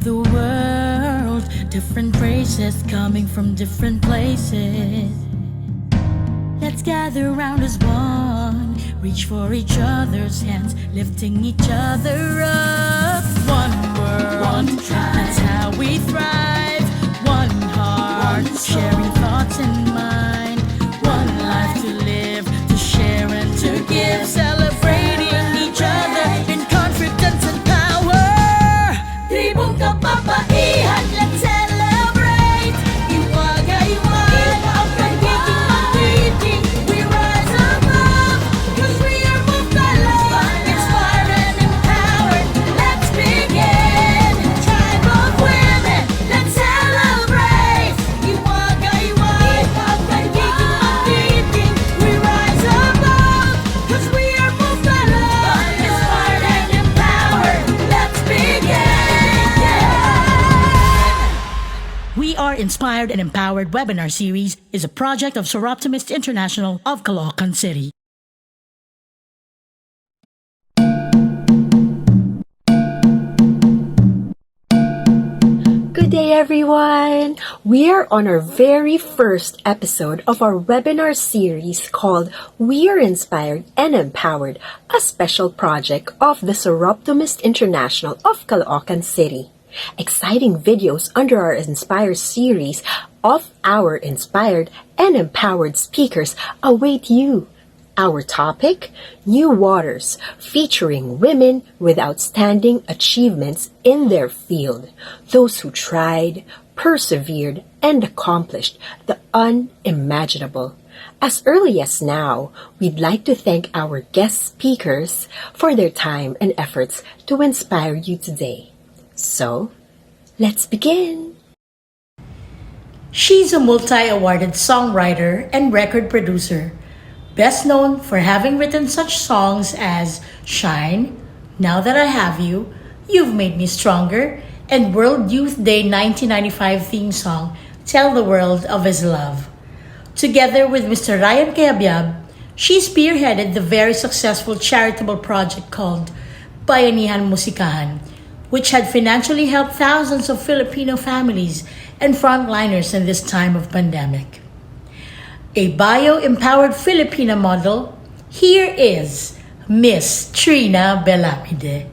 the world, different races coming from different places. Let's gather round as one, reach for each other's hands, lifting each other up. One world, one tribe, that's how we thrive. One heart, sharing thoughts and mind. One life to live, to share and to give, celebrating each other in confidence and power. Tribong kapapaihan, let's celebrate. Iwagayway, ang pagiging. We rise above, 'cause we are moved inspired and empowered. Let's begin. Tribe of women, let's celebrate. Iwagayway, ang pagiging. We rise above, 'cause we are moved inspired and empowered. Let's begin. We Are Inspired and Empowered webinar series is a project of Soroptimist International of Caloocan City. Good day, everyone! We are on our very first episode of our webinar series called We Are Inspired and Empowered, a special project of the Soroptimist International of Caloocan City. Exciting videos under our Inspire series of our inspired and empowered speakers await you. Our topic, New Waters, featuring women with outstanding achievements in their field, those who tried, persevered, and accomplished the unimaginable. As early as now, we'd like to thank our guest speakers for their time and efforts to inspire you today. So, let's begin. She's a multi-awarded songwriter and record producer, best known for having written such songs as Shine, Now That I Have You, You've Made Me Stronger, and World Youth Day 1995 theme song, Tell the World of His Love. Together with Mr. Ryan Cayabyab, she spearheaded the very successful charitable project called Bayanihan Musikahan, which had financially helped thousands of Filipino families and frontliners in this time of pandemic. A bio-empowered Filipina model, here is Miss Trina Belamide.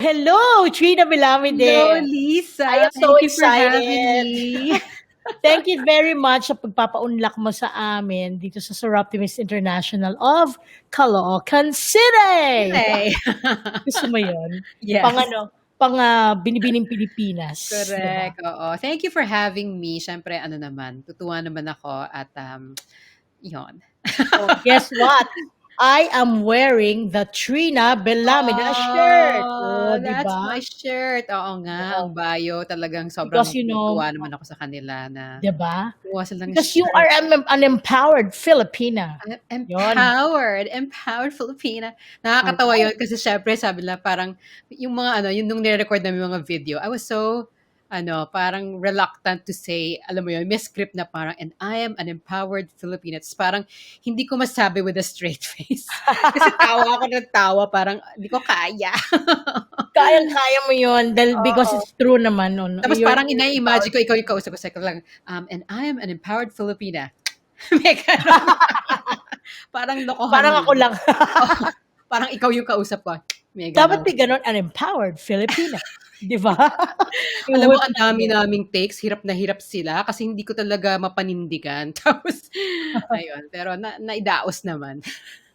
Hello, Trina Belamide. Hello, Lisa. I am so Thank you for excited. having me. Thank you very much sa pagpapaunlak mo sa amin dito sa Soroptimist International of Caloocan City. Hey. Gusto mo yun? Yes. Pang binibining Pilipinas. Correct. Oo. Thank you for having me. Siyempre, tutuwa naman ako at yon. Oh, guess what? I am wearing the Trina Belamide shirt. Oh, That's diba? my shirt. Oo nga, ang bio. Talagang sobrang Because, you know, tutuwa naman ako sa kanila na Diba? kuha silang Because you shirt. are an empowered Filipina. Empowered Filipina. Nakakatawa yun kasi syempre sabi nila parang yung mga yung nung nire-record namin mga video, I was so parang reluctant to say, alam mo yun, may script na parang, and I am an empowered Filipina. It's parang, hindi ko masabi with a straight face. Kasi tawa ako ng tawa, parang, hindi ko kaya. Kayang-kaya mo yun because it's true naman. No? Tapos parang ina-imagine ko, ikaw yung kausap ko, sa lang, and I am an empowered Filipina. May ganun. Parang lokohan. Parang ako lang. Parang ikaw yung kausap ko. May Dapat may ganun, an empowered Filipina. Di ba? Alam mo, ang dami naming takes, hirap na hirap sila kasi hindi ko talaga mapanindigan. Tapos, ayun. Pero naidaos naman.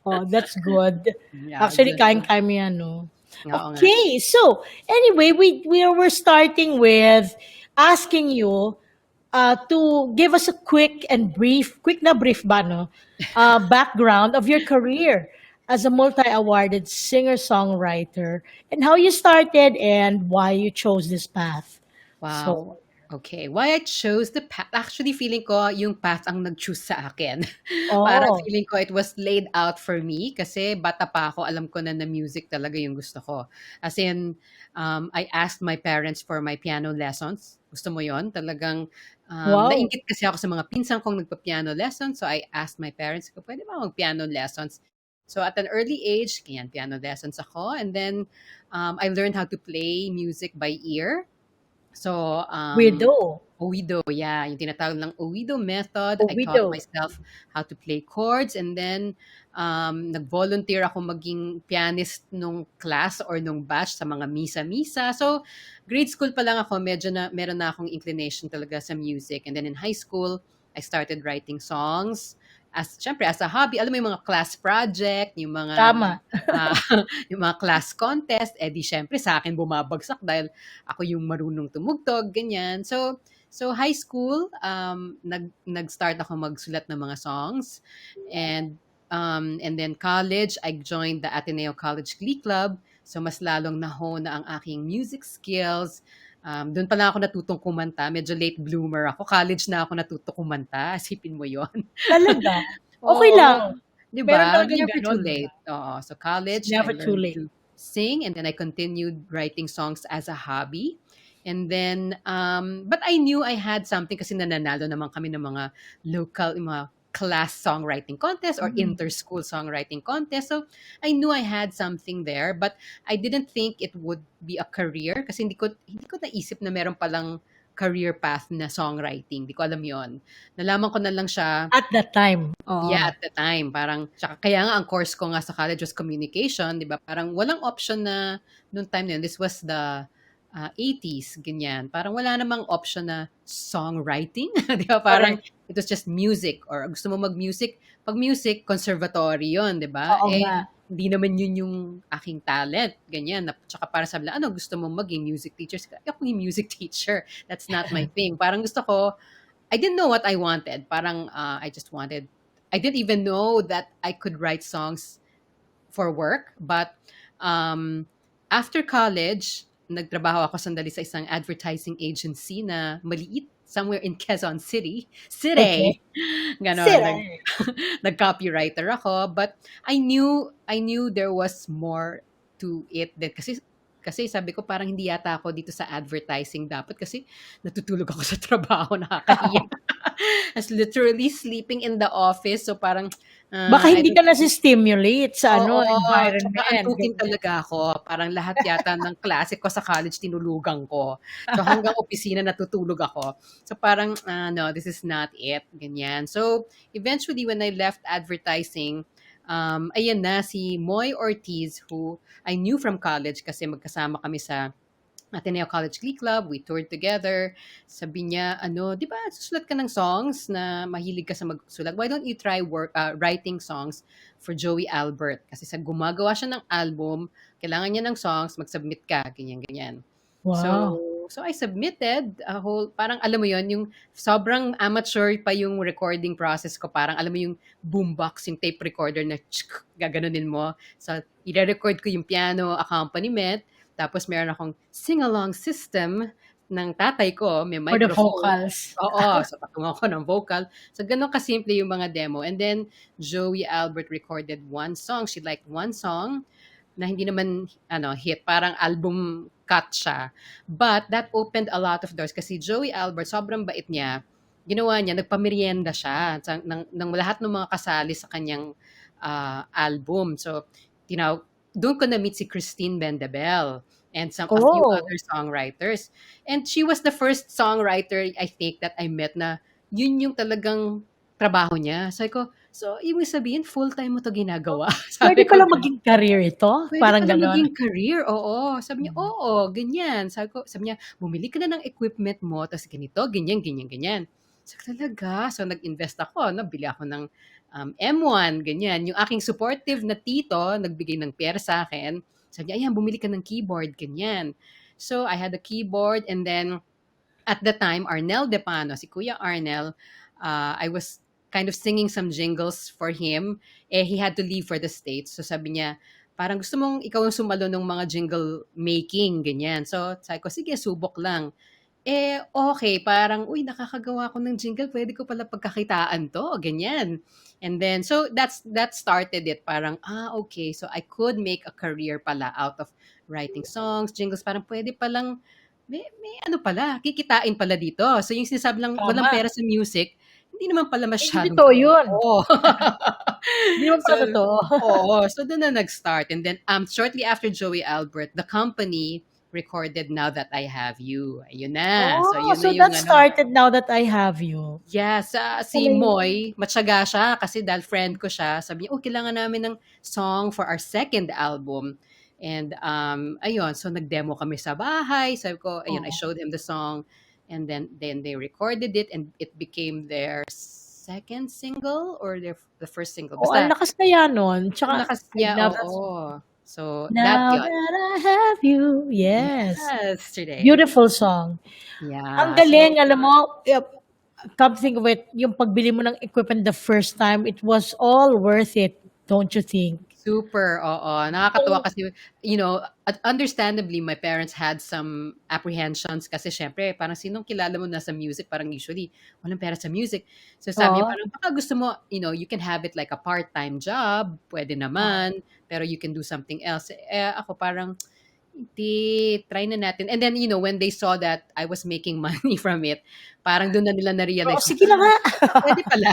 Oh, that's good. Yeah, Actually, good. kayang-kaya mo yan, no? Oo Okay, so, anyway, we're starting with asking you to give us a quick na brief ba, no? Background of your career as a multi-awarded singer-songwriter and how you started and why you chose this path. Wow. So, Okay. Why I chose the path? Actually, feeling ko yung path ang nag-choose sa akin. oh, Parang feeling ko it was laid out for me kasi bata pa ako, alam ko na music talaga yung gusto ko. As in, I asked my parents for my piano lessons. Gusto mo yon? Talagang wow. nainggit kasi ako sa mga pinsan kong nagpa-piano lessons. So I asked my parents, pwede ba mag-piano lessons? So at an early age, piano lessons ako. And then I learned how to play music by ear. So, Widow. yeah, yung tinatawag ng Owido method. I taught Widow. myself how to play chords, and then nag-volunteer ako maging pianist nung class or nung batch sa mga misa-misa. So, grade school pa lang ako, medyo na meron na akong inclination talaga sa music. And then in high school, I started writing songs syempre as a hobby. Alam mo yung mga class project, yung mga Tama. ah, yung mga class contest, di syempre sa akin bumabagsak dahil ako yung marunong tumugtog, ganyan. So high school, nag-start ako magsulat ng mga songs, and then college, I joined the Ateneo College Glee Club. So mas lalong na-hone na ang aking music skills. Doon pa lang ako natutong kumanta. Medyo late bloomer ako. College na ako natutong kumanta. Isipin mo yon. Talaga? Okay lang. Di Meron ba? talagang Never too ganon, late. Oo. So college, Never I too learned late. to sing, and then I continued writing songs as a hobby. And then, but I knew I had something kasi nananalo naman kami ng mga local, mga class songwriting contest or inter-school songwriting contest. So I knew I had something there, but I didn't think it would be a career kasi hindi ko naisip na meron palang career path na songwriting. Hindi ko alam yon. Nalaman ko na lang siya. At that time. Yeah, at the time. Parang, kaya nga ang course ko nga sa college was communication, di ba? Parang walang option na, noong time na yun, this was the 80s, ganyan. Parang wala namang option na songwriting. Di ba? Parang, it was just music. Or gusto mo mag-music, pag music, conservatory yun, di ba? Oo nga. Hindi naman yun yung aking talent. Ganyan. Tsaka para sabi lang, gusto mo maging music teacher? Ako yung music teacher. That's not my thing. Parang gusto ko, I didn't know what I wanted. Parang I didn't even know that I could write songs for work. But after college, nagtrabaho ako sandali sa isang advertising agency na maliit somewhere in Quezon City. Okay. Ganon. Nag-copywriter ako. But I knew there was more to it. Kasi sabi ko parang hindi yata ako dito sa advertising dapat kasi natutulog ako sa trabaho, nakakahiya. I was literally sleeping in the office. So parang baka hindi ka nasi-stimulate sa environment. Tsaka antukin talaga ako. Parang lahat yata ng klase ko sa college tinulugan ko. So hanggang opisina natutulog ako. So parang no, this is not it. Ganyan. So eventually when I left advertising, ayan na si Moy Ortiz, who I knew from college kasi magkasama kami sa Ateneo College Glee Club. We toured together. Sabi niya, di ba, susulat ka ng songs na mahilig ka sa magsulat. Why don't you try writing songs for Joey Albert? Kasi sa gumagawa siya ng album, kailangan niya ng songs, mag-submit ka, ganyan. Wow. So I submitted a whole, parang alam mo yon, yung sobrang amateur pa yung recording process ko. Parang alam mo yung boombox, yung tape recorder na gaganunin mo. So i-record ko yung piano accompaniment. Tapos meron akong sing-along system ng tatay ko. May microphone. For the vocals. Oo. So patungo ko ng vocal. So ganun kasimple yung mga demo. And then Joey Albert recorded one song. She liked one song na hindi naman hit. Parang album cut siya. But that opened a lot of doors. Kasi Joey Albert, sobrang bait niya. Ginawa niya, nagpamerienda siya ng lahat ng mga kasali sa kanyang album. So, doon ko na-meet si Christine Bendabel and a few other songwriters. And she was the first songwriter, I think, that I met na yun yung talagang trabaho niya. Sabi ko, so, ibig sabihin, full-time mo to ginagawa. Pwede pala maging career ito? Pwede Parang pala gano'n? maging career, oo. Sabi niya, oo, ganyan. Sabi niya, bumili ka na ng equipment mo, tapos ganito, ganyan. So, talaga. So, nag-invest ako, bili ako ng M1, ganyan. Yung aking supportive na tito, nagbigay ng pera sa akin. Sabi niya, ayan, bumili ka ng keyboard, ganyan. So, I had a keyboard, and then, at the time, Arnel Depano, si Kuya Arnel, I was kind of singing some jingles for him. He had to leave for the States. So, sabi niya, parang gusto mong ikaw ang sumalo ng mga jingle making, ganyan. So, sabi ko, sige, subok lang. Okay, parang, nakakagawa ko ng jingle, pwede ko pala pagkakitaan to, ganyan. And then, so that started it. Parang, okay, so I could make a career pala out of writing songs, jingles, parang pwede palang, may pala, kikitain pala dito. So yung sinasabi lang, walang pera sa music, hindi naman pala masyadong. Ito yun. Oo. Hindi naman pala totoo. Oo, so doon na nag-start. And then, shortly after Joey Albert, the company recorded Now That I Have You. Ayun na. So, Oh, yun na so yung that ano. started Now That I Have You. Yes, si Moy, matyaga siya kasi dahil friend ko siya. Sabi niya, oh, kailangan namin ng song for our second album. And ayun, so nag-demo kami sa bahay. Sabi ko, ayun, I Oo. showed him the song. And then they recorded it and it became their second single or the first single. Oh, ang Basta, lakas kaya nun. ang Tsaka, lakas I niya, love that song. oo. So, that Now yun. That I Have You. Yes. Yesterday. Beautiful song. Ang Yeah. galing, alam mo, come to think of it, yung pagbili mo ng equipment the first time, it was all worth it, don't you think? Super, oo. Nakakatuwa kasi, understandably, my parents had some apprehensions kasi syempre, parang sinong kilala mo na sa music, parang usually, walang pera sa music. So sabi niya, Oo. parang baka gusto mo, you can have it like a part-time job, pwede naman, pero you can do something else. Ako parang, hindi, try na natin. And then, when they saw that I was making money from it, parang doon na nila Oh, na-realize, sige na nga. pwede pala.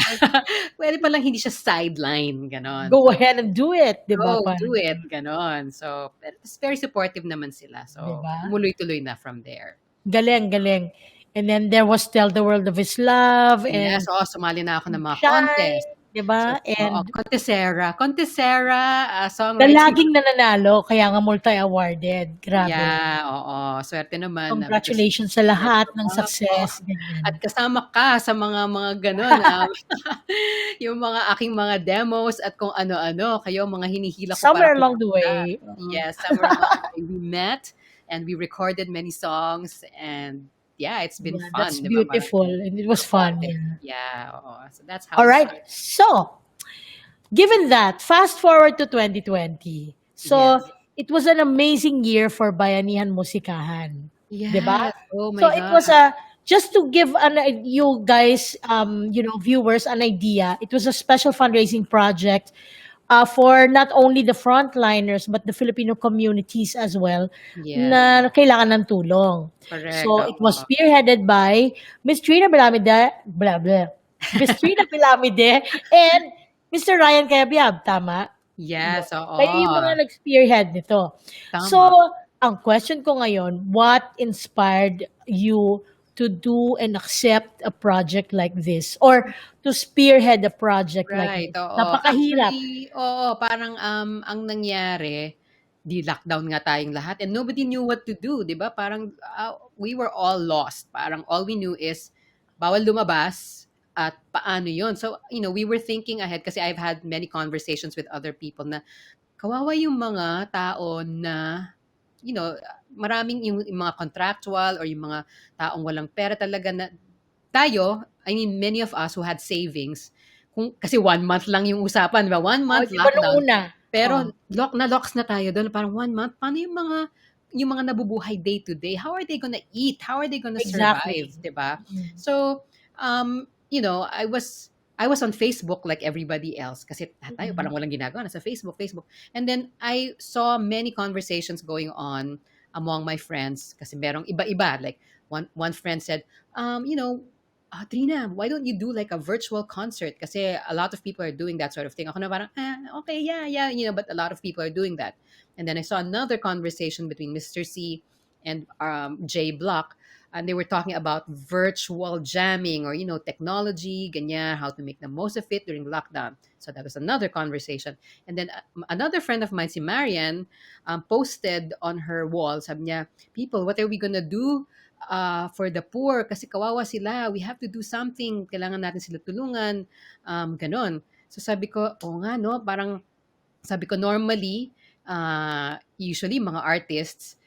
Pwede palang hindi siya sideline, ganon. Go ahead and do it, di ba? Go, Parang, do it, ganon. So, it's very supportive naman sila. di So, ba? tumuloy-tuloy na from there. Galing, galing. And then there was Tell the World of His Love and Yes, sumali na ako ng mga Shine, contest. di So, ba? And Contestera, na songwriting. laging nananalo, kaya nga multi-awarded. Grabe. Yeah, oo. Swerte naman. Congratulations sa lahat ng Oo. success. Ganyan. At kasama ka sa mga ganon. Yung mga aking mga demos at kung ano-ano. Kayo, mga hinihila ko Somewhere para along the kumanta. way. Yes, somewhere along the way we met and we recorded many songs and yeah, it's been Yeah, fun. that's Di ba? Parang beautiful. And it was fun. Yeah. yeah, oo. So that's how All it right. started. So, given that, fast forward to 2020. So, Yes. it was an amazing year for Bayanihan Musikahan. Diba? Yes. Oh my So, it was God. just to give you guys, viewers, an idea, it was a special fundraising project for not only the frontliners but the Filipino communities as well Yes. na kailangan ng tulong. Correct. So, it was Oo. spearheaded by Miss Trina Belamide, blah, blah. Miss Trina Belamide and Mr. Ryan Cayabyab, tama? Yes, oo. Kayo yung mga nag-spearhead nito. Tama. So, ang question ko ngayon, what inspired you to do and accept a project like this or to spearhead a project like Right, this? oo. Napakahirap. Actually, oo, parang ang nangyari, di lockdown nga tayong lahat and nobody knew what to do, 'di ba? Parang we were all lost. Parang all we knew is bawal lumabas at paano 'yon. So, we were thinking ahead kasi I've had many conversations with other people na kawawa yung mga tao na maraming yung mga contractual or yung mga taong walang pera talaga na tayo, I mean, many of us who had savings, kasi 1 month lang yung usapan, di ba? 1 month Di ba nung lockdown. una? Pero locks na tayo doon. Parang 1 month, paano yung mga nabubuhay day to day? How are they gonna eat? How are they gonna Exactly. survive? Di ba? Mm. So, I was on Facebook like everybody else kasi tayo parang walang ginagawa, nasa Facebook. And then I saw many conversations going on among my friends kasi merong iba-iba. Like one friend said, Trina, why don't you do like a virtual concert? Kasi a lot of people are doing that sort of thing. Ako na parang, okay, yeah, but a lot of people are doing that. And then I saw another conversation between Mr. C and J Block. And they were talking about virtual jamming or, technology, ganyan, how to make the most of it during lockdown. So that was another conversation. And then another friend of mine, si Marian, posted on her wall, sabi niya, people, what are we gonna do for the poor? Kasi kawawa sila. We have to do something. Kailangan natin sila tulungan. Ganon. So sabi ko, nga, no? Parang, sabi ko, normally, usually, mga artists,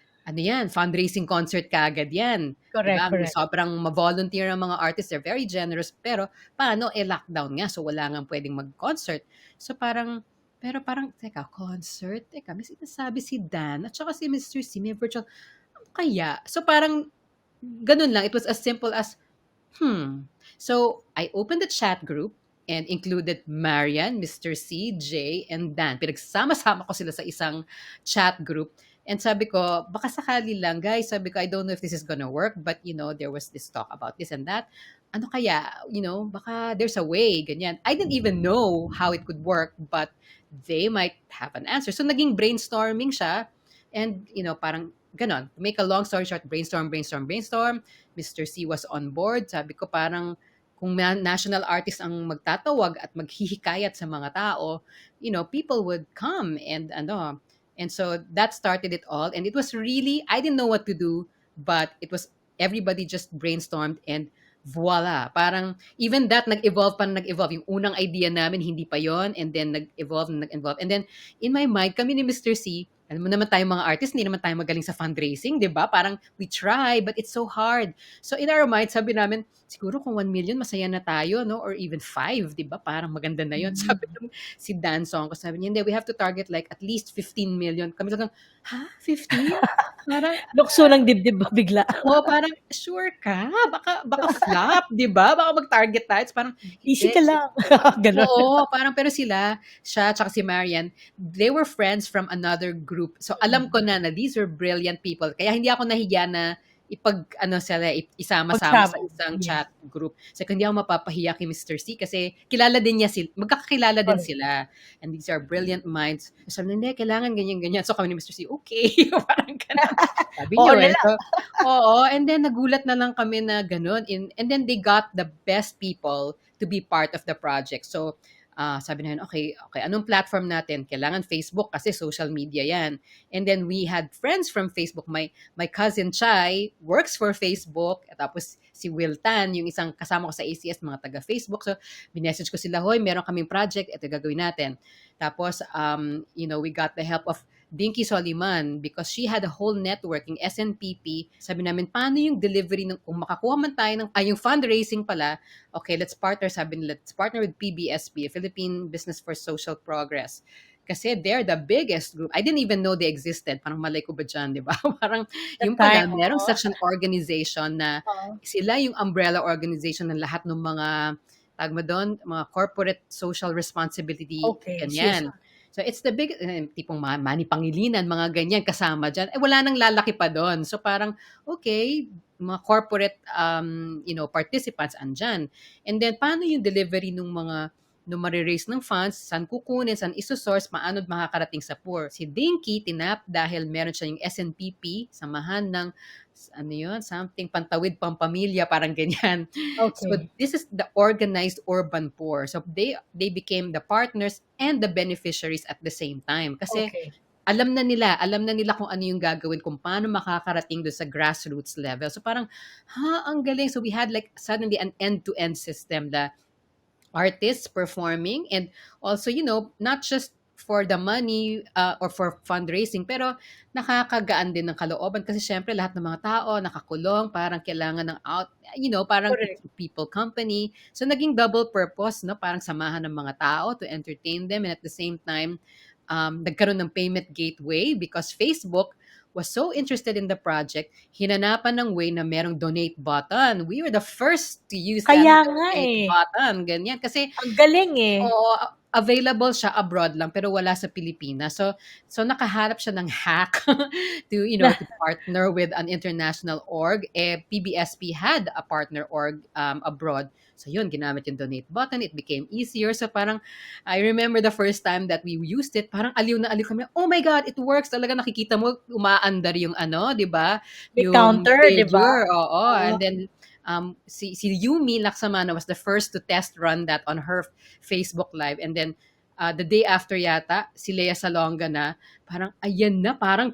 fundraising concert kaagad yan. Correct, diba? correct. Sobrang ma-volunteer ang mga artists. They're very generous. Pero, paano? Lockdown nga. So, wala nga pwedeng mag-concert. So, parang, teka, concert? Teka, may sinasabi si Dan at saka si Mr. C, may virtual. Kaya? So, parang, ganun lang. It was as simple as, So, I opened the chat group and included Marian, Mr. C, Jay, and Dan. Pinagsama-sama ko sila sa isang chat group. And sabi ko, baka sakali lang, guys. Sabi ko, I don't know if this is gonna work, but, there was this talk about this and that. Ano kaya? Baka there's a way, ganyan. I didn't even know how it could work, but they might have an answer. So, naging brainstorming siya. And, parang ganon. To make a long story short, brainstorm. Mr. C was on board. Sabi ko parang kung national artist ang magtatawag at maghihikayat sa mga tao, people would come and so that started it all. And it was really, I didn't know what to do, but it was everybody just brainstormed and voila. Parang even that nag-evolve. Yung unang idea namin hindi pa yon, and then nag-evolve. And then in my mind, kami ni Mr. C, alam mo naman tayo mga artists, hindi naman tayo magaling sa fundraising, di ba? Parang we try, but it's so hard. So in our mind, sabi namin, siguro kung 1 million, masaya na tayo, no? Or even 5, di ba? Parang maganda na yon. Sabi nung si Dan Song ko, sabi niya, hindi, we have to target like at least 15 million. Kami lang, ha? 15? Parang, Lukso ng dibdib ba bigla? parang, sure ka? Baka flop, di ba? Baka mag-target tayo. It's parang, Easy ka lang. Ganon. Oo, parang pero siya, tsaka si Marian, they were friends from another group. So alam ko na these were brilliant people. Kaya hindi ako nahiya na isama-sama sa isang chat group. So hindi ako mapapahiya kay Mr. C kasi kilala din niya sila, magkakakilala din sila. And these are brilliant minds. So sabi hindi, kailangan ganyan. So kami ni Mr. C, okay. Parang ganun. Sabi niyo So, and then nagulat na lang kami na ganun. And then they got the best people to be part of the project. So sabi na yun, okay, anong platform natin? Kailangan Facebook kasi social media yan. And then we had friends from Facebook. My cousin Chai works for Facebook. At tapos si Will Tan, yung isang kasama ko sa ACS, mga taga-Facebook. So, binessage ko sila, hoy, meron kaming project, ito gagawin natin. Tapos, we got the help of Binky Soliman because she had a whole networking SNPP. Sabi namin, paano yung delivery kung makakuha man tayo yung fundraising pala, okay, let's partner with PBSP, Philippine Business for Social Progress. Kasi they're the biggest group. I didn't even know they existed. Parang malay ko ba dyan, di ba? Parang yung pala, merong such an organization na sila yung umbrella organization ng lahat ng mga, tag mo doon, mga corporate social responsibility, ganyan. So it's the big, tipong Manny Pangilinan, mga ganyan kasama dyan. Wala nang lalaki pa doon. So parang, okay, mga corporate, participants andyan. And then, paano yung delivery ng mga mariraise ng funds, saan kukunin, saan isosource, paano makakarating sa poor. Si Dinky, tinap dahil meron siya yung SNPP, samahan ng, something, pantawid pampamilya, parang ganyan. Okay. So this is the organized urban poor. So they became the partners and the beneficiaries at the same time. Kasi alam na nila kung ano yung gagawin, kung paano makakarating doon sa grassroots level. So parang, ang galing. So we had like suddenly an end-to-end system, the artists performing and also, not just for the money or for fundraising, pero nakakagaan din ng kalooban kasi syempre lahat ng mga tao nakakulong, parang kailangan ng parang people company. So naging double purpose, no? Parang samahan ng mga tao to entertain them and at the same time, nagkaroon ng payment gateway because Facebook was so interested in the project, hinanapan ng way na merong donate button. We were the first to use that donate button. Ganyan. Kasi, ang galing available siya abroad lang pero wala sa Pilipinas. So nakaharap siya ng hack to partner with an international org. PBSP had a partner org abroad. So yun, ginamit yung donate button. It became easier. So parang, I remember the first time that we used it, parang aliw na aliw kami. Oh my God, it works. Talaga nakikita mo, umaandar yung di ba? Yung counter, di ba? Oo. And then, si Yumi Laksamana was the first to test run that on her Facebook Live. And then, the day after yata, si Lea Salonga na, parang, ayan na, parang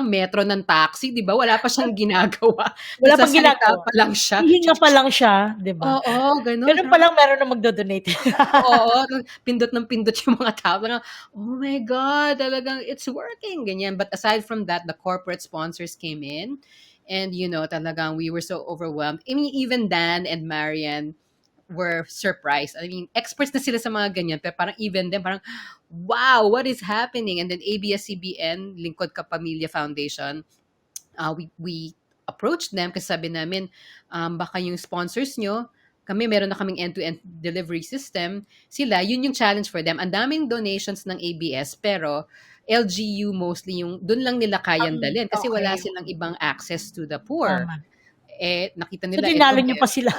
metro ng taxi, di ba? Wala pa siyang ginagawa. Wala pang ginagawa. Pa lang siya. Hihinga pa lang siya, di ba? Oo, ganun. Ganun pa lang meron na magdo-donate. Oo, pindot ng pindot yung mga tao. Oh my God, talagang it's working. Ganyan. But aside from that, the corporate sponsors came in. And, talagang we were so overwhelmed. I mean, even Dan and Marian were surprised. I mean, experts na sila sa mga ganyan. Pero parang even them, parang, wow, what is happening? And then ABS-CBN, Lingkod Ka Pamilya Foundation, we approached them kasi sabi namin, baka yung sponsors nyo, meron na kaming end-to-end delivery system. Sila, yun yung challenge for them. Ang daming donations ng ABS, pero LGU mostly doon lang nila kayang dalhin kasi wala silang ibang access to the poor. nakita So, nila dinalo niyo pa sila.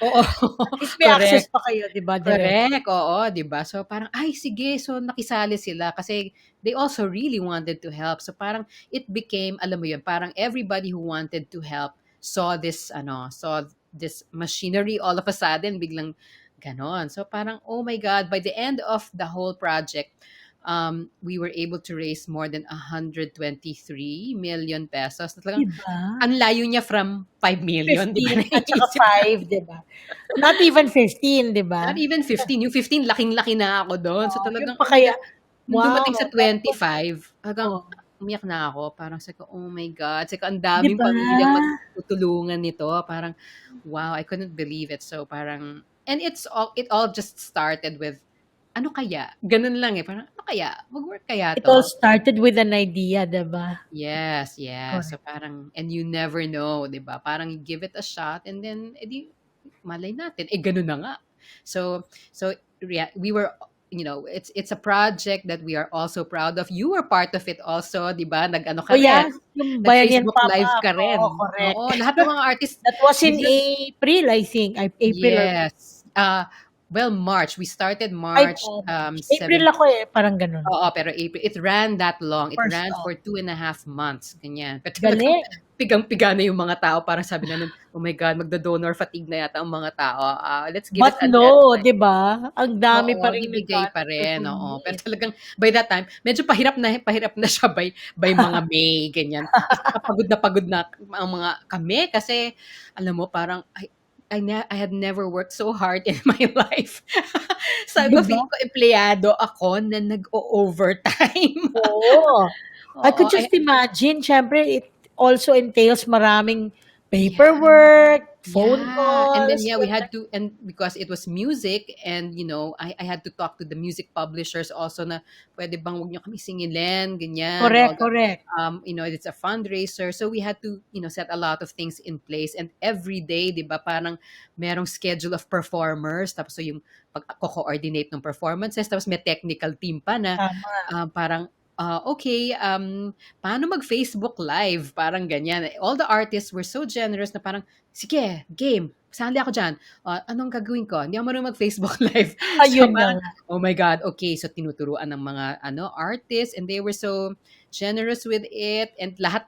oo, At least may access correct. pa kayo, 'di ba, diretso. Correct, oo, 'di ba? So parang, ay sige, so nakisali sila kasi they also really wanted to help. So parang it became, alam mo 'yun, parang everybody who wanted to help saw this machinery all of a sudden biglang ganon. So parang, oh my God, by the end of the whole project, we were able to raise more than 123 million pesos. Di Talagang, ba? ang layo niya from 5 million, di ba? 15 at saka Naiisip 5, 'di ba? Not even 15, 'di Not ba? even 15, yung 15 laking-laki na ako do'n. So Oo, yun talagang pa kaya nung wow, dumating sa tapos 25 hanggang oh, umiyak na ako. Parang sabi ko, "Oh my God." Sabi ko, "Ang 'di daming ba? pamilyang magtutulungan nito." Parang, wow, I couldn't believe it. So parang and it all just started with, "Ano kaya?" Gano'n lang, eh, parang, "Ano kaya? Mag-work kaya It all 'to?" started with an idea, 'di ba? Yes, yes. So Correct. parang and you never know, 'di ba? Parang you give it a shot and then malay natin, gano'n na nga. So we were, it's a project that we are also proud of. You were part of it also, 'di ba? Nag-ano Oh, ka rin, yeah, yung Bayanihan nag-Facebook Live pop-up, ka oo, rin. correct. Oo, lahat ng mga artist That was in biglang April, I think. April or May. yes. Well, March. We started Ay, March, oo, March. April 7. ako, eh, parang gano'n. Oo, pero April. It ran that long. It First ran off. for 2.5 months, ganyan. Pero talagang Galing. pigang-piga na yung mga tao. Parang sabi na nun, "Oh my God, magdo-donor fatigue na yata ang mga tao. Let's give it But a no, deadline." 'di ba? Ang dami pa Oo, ring ibigay pa rin, to oo. Pero meet. talagang by that time, medyo pahirap na siya by mga May, ganyan. At saka pagod na ang mga kami kasi alam mo parang I had never worked so hard in my life. 'Di Sabi ko, ba? feeling ko empleyado ako na nag-o-overtime. Oo. I Oo, could just imagine, siyempre it also entails maraming yeah. paperwork, phone Yeah, and then calls, yeah, we what had like to, and because it was music, and I had to talk to the music publishers also na pwede bang wag niyo kami singilin, ganyan, all correct, the correct. it's a fundraiser, so we had to set a lot of things in place, and every day, 'di ba, parang merong schedule of performers, tapos so yung pag-coordinate ng performances, tapos may technical team pa na Tama. parang okay, paano mag-Facebook Live? Parang ganyan. All the artists were so generous na parang, sige, game. Sali ako dyan. Anong gagawin ko? Hindi ako marunong mag-Facebook Live. So Ayun na parang, nga. oh my God, okay. So tinuturuan ng mga artists, and they were so generous with it, and lahat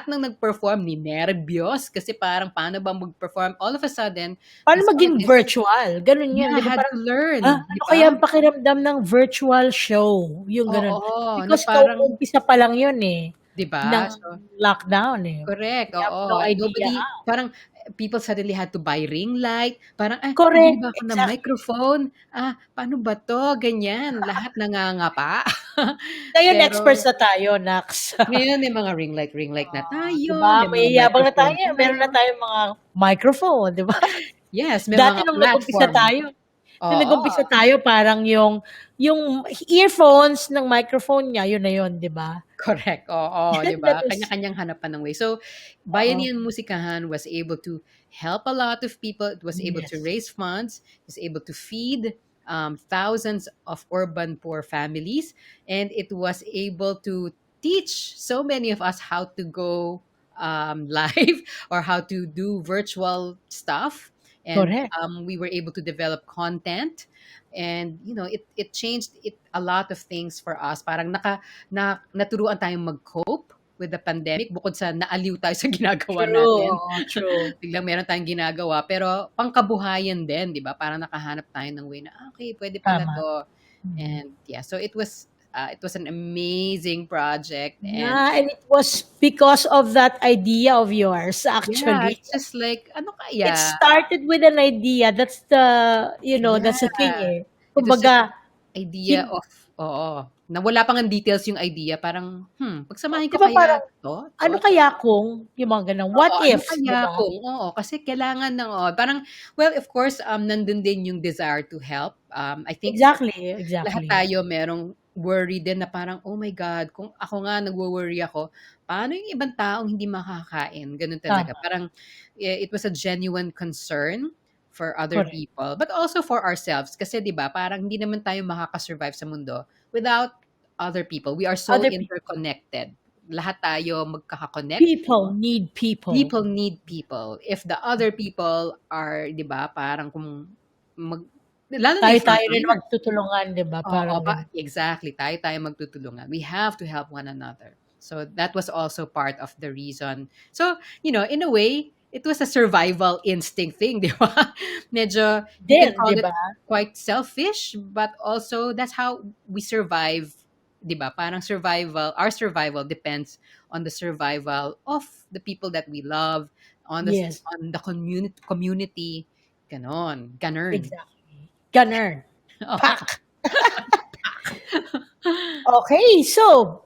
ng nag-perform ni nervyos kasi parang paano ba mag-perform all of a sudden Paano these maging artists, virtual? Gano'n 'yun, yeah, 'di ba had parang, to learn, ano di kaya ba? ang pakiramdam ng virtual show? Yung gano'n. Oo, na Because parang, kauumpisa pa lang 'yun, eh, 'di ng ba? So lockdown, eh. correct, We have no oo. And idea nobody, how. parang people suddenly had to buy ring light. Parang, bibili Correct, ba ako ng exactly. microphone? Paano ba 'to? Ganyan, lahat nangangapa. Ngayon experts Pero na tayo, naks. ngayon may mga ring light na 'Di tayo, ba, may mga mayayabang na microphone tayo, meron na tayo. tayong mga microphone, 'di ba? Yes, may Dati mga platform. nung Oo, nag-umpisa tayo parang yung earphones ng microphone niya, yun na yun, 'di ba? correct, oo, 'di That ba? was Kanya-kanyang hanapan ng way. So, oo, Bayanihan Musikahan was able to help a lot of people. It was able to yes, raise funds. It was able to feed thousands of urban poor families, and it was able to teach so many of us how to go live or how to do virtual stuff. And correct. we were able to develop content, and it changed a lot of things for us. Parang naturuan tayong mag-cope with the pandemic bukod sa naaliw tayo sa ginagawa True, natin. oo, true. Biglang meron tayong ginagawa pero pangkabuhayan din, 'di ba? Parang nakahanap tayo ng way na, okay, pwede pala Tama, 'to. mm. And yeah, so it was an amazing project, and Yeah, and it was because of that idea of yours, yeah, actually. it's just like, ano It kaya? started with an idea, that's the thing, Yeah, eh. it was just Kumbaga, idea hin of, oo, na wala pa ngang details yung idea, parang, pagsamahin ko kumbaga kaya parang, 'to ano at kaya kung yung mga gano'n, what oo, ano if, 'di kaya ba? kung, oo, kasi kailangan ng, parang, well, of course, nandun din yung desire to help. I think Exactly, lahat exactly. tayo merong worry din na parang, "Oh my God, kung ako nga nagwo-worry ako, paano yung ibang taong hindi makakakain?" Gano'n talaga. Tama, Parang, it was a genuine concern for other correct. people, but also for ourselves. Kasi 'di ba, parang hindi naman tayo makaka-survive sa mundo without other people. We are so Other people, interconnected. lahat tayo magkaka-connect. People need people. People need people. If the other people are, 'di ba, parang kung lalo na yung Tayo-tayo rin frontliners. magtutulungan, 'di ba? Oo, Parang ganun. exactly. Tayo magtutulungan. We have to help one another. So that was also part of the reason. So, in a way, it was a survival instinct thing, di ba? Medyo, you can Din, call 'di it ba? quite selfish, but also that's how we survive, di ba? Parang our survival depends on the survival of the people that we love, Yes, on the community, ganon, ganern. exactly. Ganun. Oo. Pak! Okay, so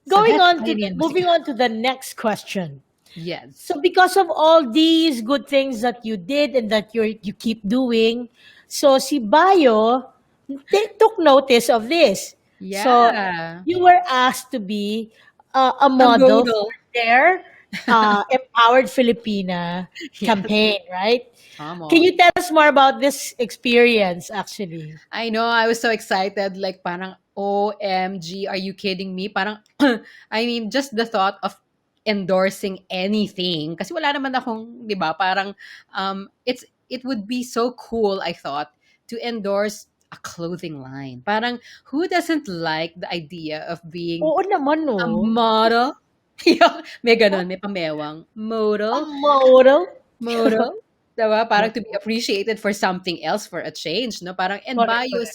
So going that's on to Bayanihan moving Musika. on to the next question. Yes. So because of all these good things that you did and that you keep doing, so si Bayo took notice of this. So Yeah. you were asked to be a A model model. for their Empowered Filipina Yes. campaign, right? Can Tama. you tell us more about this experience actually? I know, I was so excited. Like, parang, OMG, are you kidding me? Parang, I mean, just the thought of endorsing anything. Kasi wala naman akong, di ba, parang, it would be so cool, I thought, to endorse a clothing line. Parang, who doesn't like the idea of being Oo naman, no. a model? May ganun, may pamewang. A Model? model? Model? Diba? Parang to be No. appreciated for something else, for a change, no? Parang, and Correct, Bio correct.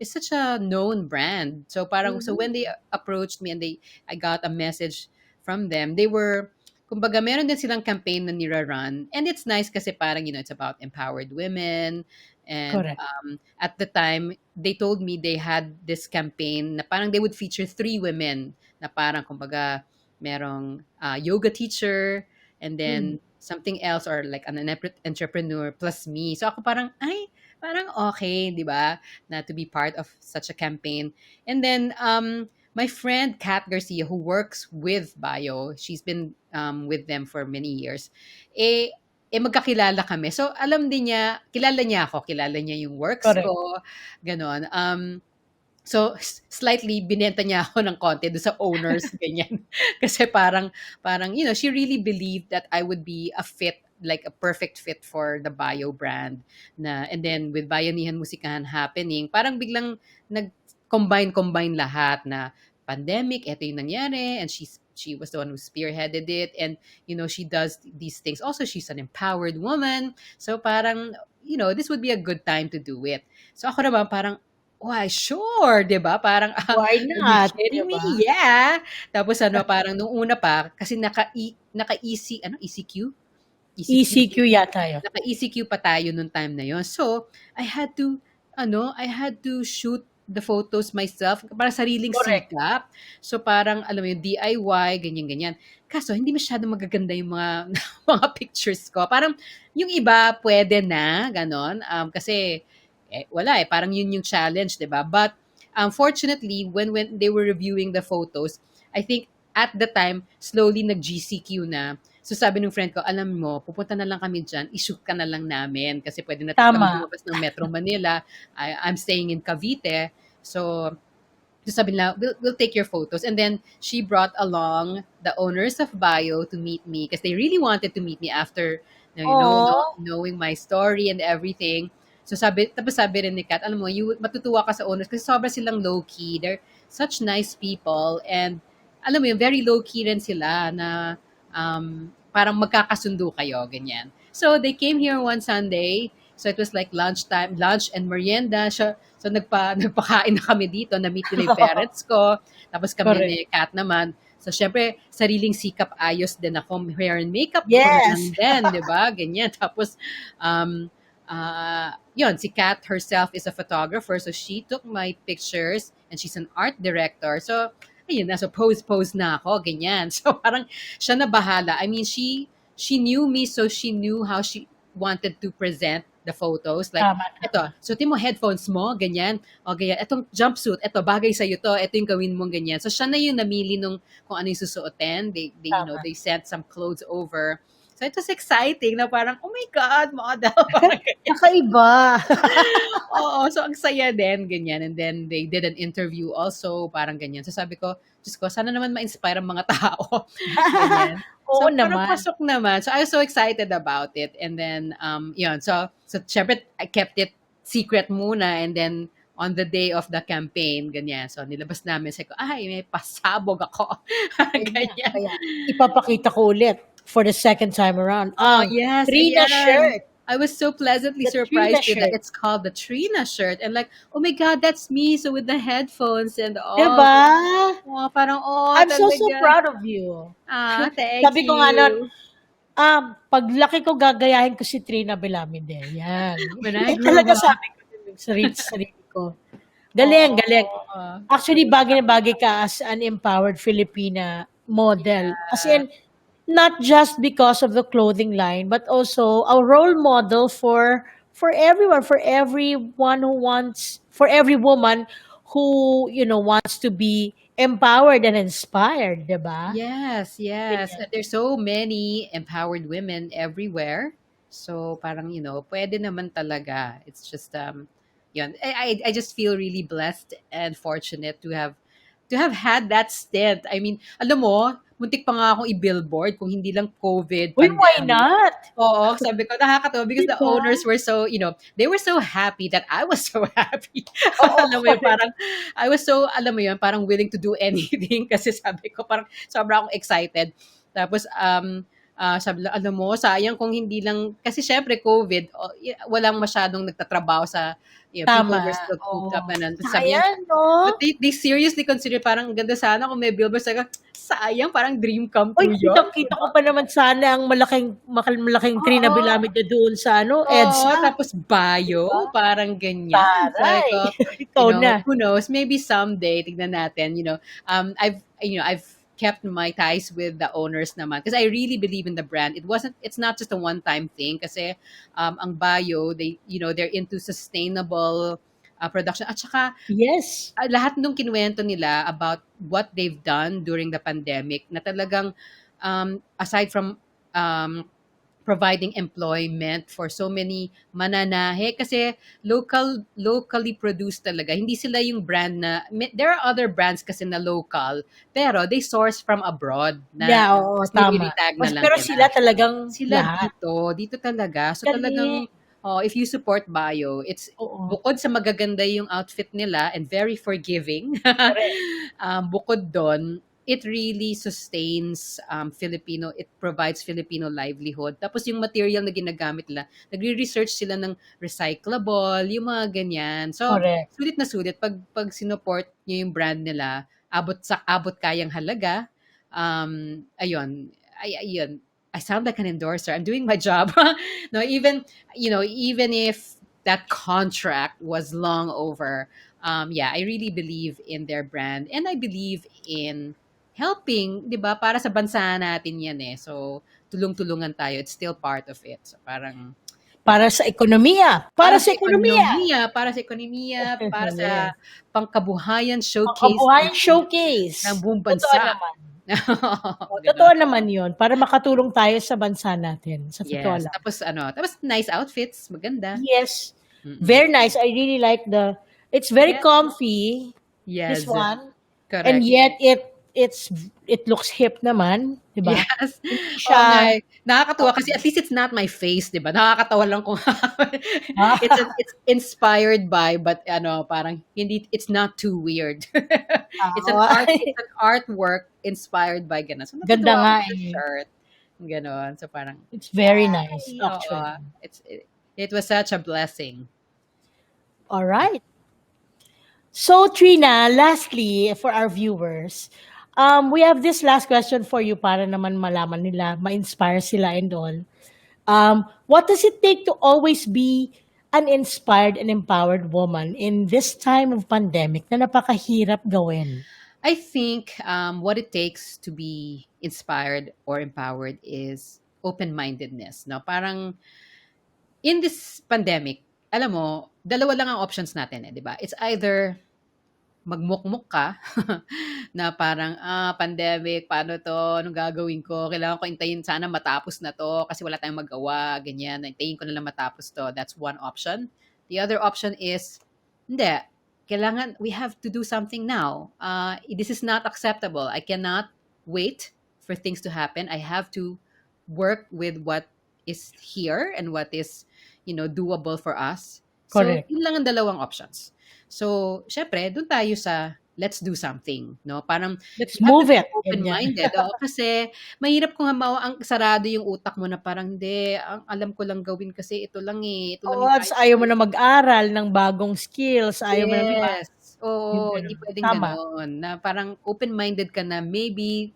is such a known brand. So parang, so Mhm. when they approached me and I got a message from them, they were, kumbaga, meron din silang campaign na nira-run. And it's nice kasi parang, it's about empowered women. And Correct. at the time, they told me they had this campaign na parang they would feature 3 women na parang, kumbaga, merong yoga teacher, and Mm. then something else, or like an entrepreneur plus me. So ako parang, ay, parang okay, di ba? Na to be part of such a campaign. And then, my friend Kat Garcia, who works with Bio, she's been with them for many years, eh, magkakilala kami. So, alam din niya, kilala niya ako, kilala niya yung works Correct. ko, ganon. So, slightly binenta niya ako ng konti doon sa owners, ganyan. Kasi parang, she really believed that I would be a fit, like a perfect fit for the Bio brand. And then, with Bayanihan Musikahan happening, parang biglang nag-combine lahat na pandemic, eto yung nangyari, and she was the one who spearheaded it, and, she does these things. Also, she's an empowered woman. So, parang, this would be a good time to do it. So, ako naman parang, why, sure, 'di ba? Parang, Why are you not, 'di kidding me? ba? Yeah. Tapos parang nung una pa, kasi naka-EC, ECQ? ECQ? ECQ yata yun. Naka-ECQ pa tayo nung time na yon. So, I had to shoot the photos myself, para sariling Correct. sikap. So, parang, alam mo yung DIY, ganyan-ganyan. Kaso, hindi masyadong magaganda yung mga, mga pictures ko. Parang, yung iba, pwede na, ganon. Kasi, wala parang yun yung challenge, di ba? But, fortunately, when they were reviewing the photos, I think, at the time, slowly nag-GCQ na. So sabi ng friend ko, alam mo, pupunta na lang kami dyan, i-shoot ka na lang namin kasi pwede natin kami Tama. lumabas ng Metro Manila. I'm staying in Cavite. So sabi nila, we'll take your photos. And then she brought along the owners of Bio to meet me because they really wanted to meet me after, Aww. knowing my story and everything. So tapos sabi rin ni Kat, alam mo, matutuwa ka sa owners kasi sobra silang low-key. They're such nice people. And alam mo yun, very low-key rin sila na parang magkakasundo kayo, ganyan. So, they came here one Sunday. So, it was like lunch and merienda. So, nagpakain na kami dito. Na-meet nila yung parents ko. Tapos kami Correct. ni Kat naman. So, syempre, sariling sikap ayos din ako. Hair and makeup ko Yes. lang din, di ba? Ganyan. Tapos, yun, si Kat herself is a photographer. So, she took my pictures and she's an art director. So, ayun, nasa pose na ako, ganyan. So, parang siya na bahala. I mean, she knew me, so she knew how she wanted to present the photos. Like, Tama. eto, suotin mo headphones mo, ganyan. O, ganyan. Etong jumpsuit, eto, bagay sa'yo to. Eto yung gawin mong ganyan. So, siya na yung namili kung ano yung susuotin. They Tama. they sent some clothes over. So it was exciting na parang, oh my God, model. Parang ganyan. Kakaiba. Oo, so ang saya din, ganyan. And then they did an interview also, parang ganyan. So sabi ko, Diyos ko, sana naman ma-inspire ang mga tao. Ganyan. Oo So parang naman. pasok naman. So I was so excited about it. And then, yun. So syempre, I kept it secret muna. And then, on the day of the campaign, ganyan. So nilabas namin. Sabi ko, ay, may pasabog ako. Ayun nga, Ganyan. kaya ipapakita ko ulit for the second time around. Oh, yes, Trina ayan. shirt. I was so pleasantly The Trina surprised with that. shirt. It's called the Trina shirt. And like, oh my God, that's me. So with the headphones and all. Diba? Oh, parang, oh, I'm so talaga. proud of you. Thank Sabi ko nga nun, you. paglaki ko gagayahin ko si Trina Belamide. Yan. When I Yan grew talaga up. sabi ko dun sa sarili ko. Galing, galing. Oh, Actually, bagay na bagay ka as an empowered Filipina model. As in, not just because of the clothing line, but also a role model for everyone, for every woman who, wants to be empowered and inspired, diba? yes, yes. Ganyan. There's so many empowered women everywhere. So parang, pwede naman talaga. It's just yun. I just feel really blessed and fortunate to have had that stint. I mean, alam mo, muntik pa nga akong i-billboard kung hindi lang COVID, Uy, why pandemic. not? Oo, sabi ko, nakakatawa because the Diba? owners were so, they were so happy that I was so happy. Oo, Alam mo yun, parang, I was so, alam mo yun, parang willing to do anything kasi sabi ko, parang sobrang akong excited. Tapos, sabi lang, alam mo, sayang kung hindi lang, kasi syempre COVID, walang masyadong nagtatrabaho sa, people tama. were still cooped up Oo. and sabi niya, Sayang, no? but they seriously consider parang ganda sana kung may billboards. Sayang, parang dream come Uy, true yun. kitang-kita ko pa naman sana ang malaking Trina Oo. Belamide doon sa Oo, EDSA. tapos bio, parang ganyan. Sabi Taray. ko, Ikaw na. who knows, maybe someday, tignan natin, I've kept my ties with the owners naman because I really believe in the brand. It's not just a one-time thing kasi ang bio, they're into sustainable production. At saka, Yes. lahat nung kinuwento nila about what they've done during the pandemic na talagang aside from providing employment for so many mananahe kasi locally produced talaga. Hindi sila yung brand na there are other brands kasi na local pero they source from abroad na Yeah, oo, tama. nire-retag na lang Pero nila. sila talagang Sila lahat. dito talaga. So Galing. talagang if you support bio, it's Oo. bukod sa magaganda yung outfit nila and very forgiving. Correct. Bukod doon, it really sustains it provides Filipino livelihood. Tapos yung material na ginagamit nila, nagre-research sila ng recyclable, yung mga ganyan. So, Correct. sulit na sulit pag sinuport niyo yung brand nila, abot kayang halaga. Ayun. I sound like an endorser. I'm doing my job. No, even if that contract was long over, I really believe in their brand and I believe in helping, 'di ba? Para sa bansa natin 'yan eh. So, tulong-tulungan tayo. It's still part of it. So, parang Para sa ekonomiya. Para sa ekonomiya. para sa ekonomiya, para sa Yes. pangkabuhayan showcase Pangkabuhayan showcase. ng buong Totoo bansa. naman. Ganon. Totoo naman 'yon para makatulong tayo sa bansa natin. Sa totoo Yes. lang. Tapos nice outfits, maganda. Yes. Mm-mm. Very nice. I really like it's very Yes. comfy, Yes. this one. Correct. And yet it looks hip naman, 'di ba? Yes. Hindi Oo siya nga eh. Nakakatuwa kasi at least it's not my face, 'di ba? Nakakatawa lang kung it's inspired by but parang hindi it's not too weird. It's an artwork inspired by ganun. So Ganda natutuwa nga ako sa eh. shirt. Ganon. So parang It's very nice ay, actually. oo. It was such a blessing. All right. So Trina, lastly for our viewers, we have this last question for you para naman malaman nila, ma-inspire sila and all. What does it take to always be an inspired and empowered woman in this time of pandemic na napakahirap gawin? I think what it takes to be inspired or empowered is open-mindedness. No? Parang in this pandemic, alam mo, dalawa lang ang options natin, di ba? It's either magmukmuk ka na parang, pandemic, paano 'to? Anong gagawin ko? Kailangan ko hintayin sana matapos na 'to kasi wala tayong magawa, ganyan. Hintayin ko na lang matapos 'to. That's one option. The other option is, hindi, kailangan we have to do something now. This is not acceptable. I cannot wait for things to happen. I have to work with what is here and what is, doable for us. So, Correct. yun lang ang dalawang options. So, syempre, doon tayo sa let's do something, no? Parang Let's you have to move be it. Ganyan. open-minded. Oo, kasi mahirap kung ang sarado yung utak mo na parang hindi, ang alam ko lang gawin kasi ito lang eh. Ito lang Oo, yung at kaya ayaw mo ko. na mag-aral ng bagong skills, ayaw mo na, 'di ba? Yes. Yung Oo, hindi gano'n. pwedeng Tama. gano'n. Na parang open-minded ka na maybe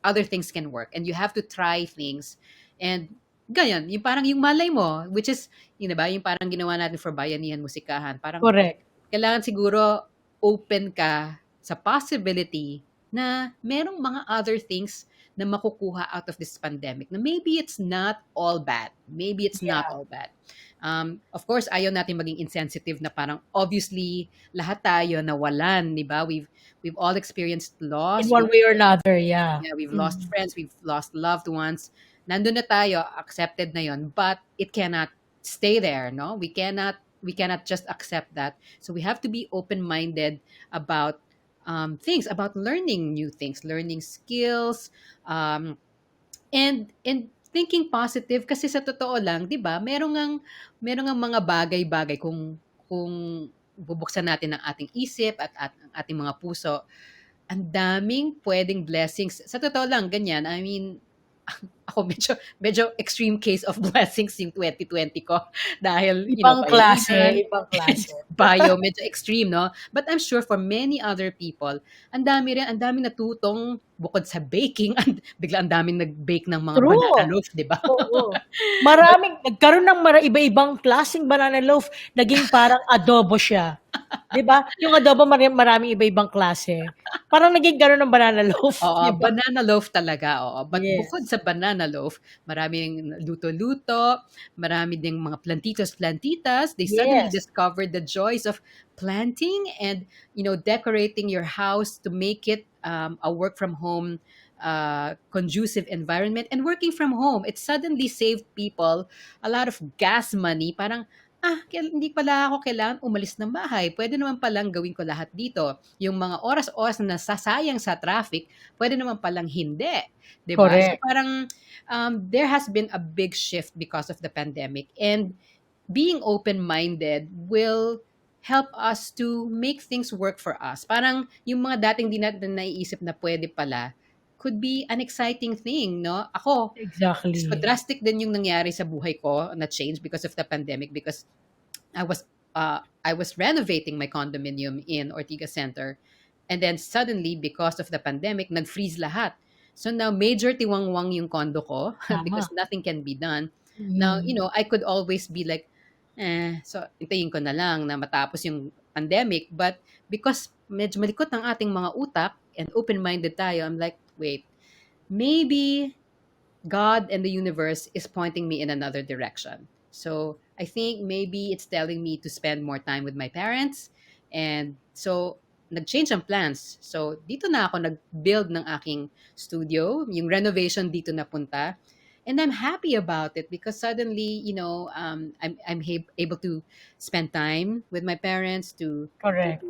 other things can work and you have to try things. And ganyan, yung parang yung malay mo, which is, yun ba, yung parang ginawa natin for Bayanihan Musikahan. Parang Correct. kailangan siguro open ka sa possibility na merong mga other things na makukuha out of this pandemic na maybe it's not all bad. Maybe it's not Yeah. all bad. Of course, ayaw natin maging insensitive na parang obviously lahat tayo nawalan, di ba? We've all experienced In loss. one way or another, yeah. Yeah, we've lost friends, we've lost loved ones. Nandun na tayo, accepted na yon, but it cannot stay there, no? We cannot just accept that. So we have to be open-minded about things, about learning new things, learning skills, um, and thinking positive kasi sa totoo lang, 'di ba? Merong ang mga bagay-bagay kung bubuksan natin ang ating isip at ang ating mga puso, ang daming puwedeng blessings. Sa totoo lang ganyan, I mean, ako medyo extreme case of blessings yung 2020 ko dahil, Ibang klase, bayanihan, ibang klase. medyo extreme, 'no? But I'm sure for many other people, ang daming natutong bukod sa baking, bigla ang daming nag-bake ng mga banana True. loaf, 'di ba? Oo. Nagkaroon ng iba-ibang klaseng banana loaf, naging parang adobo siya. 'Di ba? Yung adobo maraming iba-ibang klase. Parang naging gano'n ng banana loaf, Oo, 'di ba? banana loaf talaga, oo. But bukod Yes. sa banana loaf, maraming luto-luto, marami ding mga plantitos, plantitas. They suddenly Yes. discovered the joys of planting and, decorating your house to make it a work from home conducive environment and working from home. It suddenly saved people a lot of gas money. Parang, hindi pala ako kailangan umalis ng bahay. Pwede naman palang gawin ko lahat dito. Yung mga oras-oras na nasasayang sa traffic, pwede naman palang hindi, 'di ba? So Correct. parang there has been a big shift because of the pandemic, and being open-minded will help us to make things work for us. Parang yung mga dating di natin naiisip na pwede pala could be an exciting thing, no? Ako, so Exactly. drastic din yung nangyari sa buhay ko na change because of the pandemic, because I was I was renovating my condominium in Ortigas Center, and then suddenly because of the pandemic nag-freeze lahat. So now major tiwangwang yung condo ko Tama. because nothing can be done. Now, Mm. I could always be like, so hintayin ko na lang na matapos yung pandemic, but because medyo malikot ang ating mga utak and open-minded tayo, I'm like, wait, maybe God and the universe is pointing me in another direction. So I think maybe it's telling me to spend more time with my parents. And so nag-change ang plans. So dito na ako nag-build ng aking studio. Yung renovation dito napunta. And I'm happy about it because suddenly, I'm able to spend time with my parents to Correct.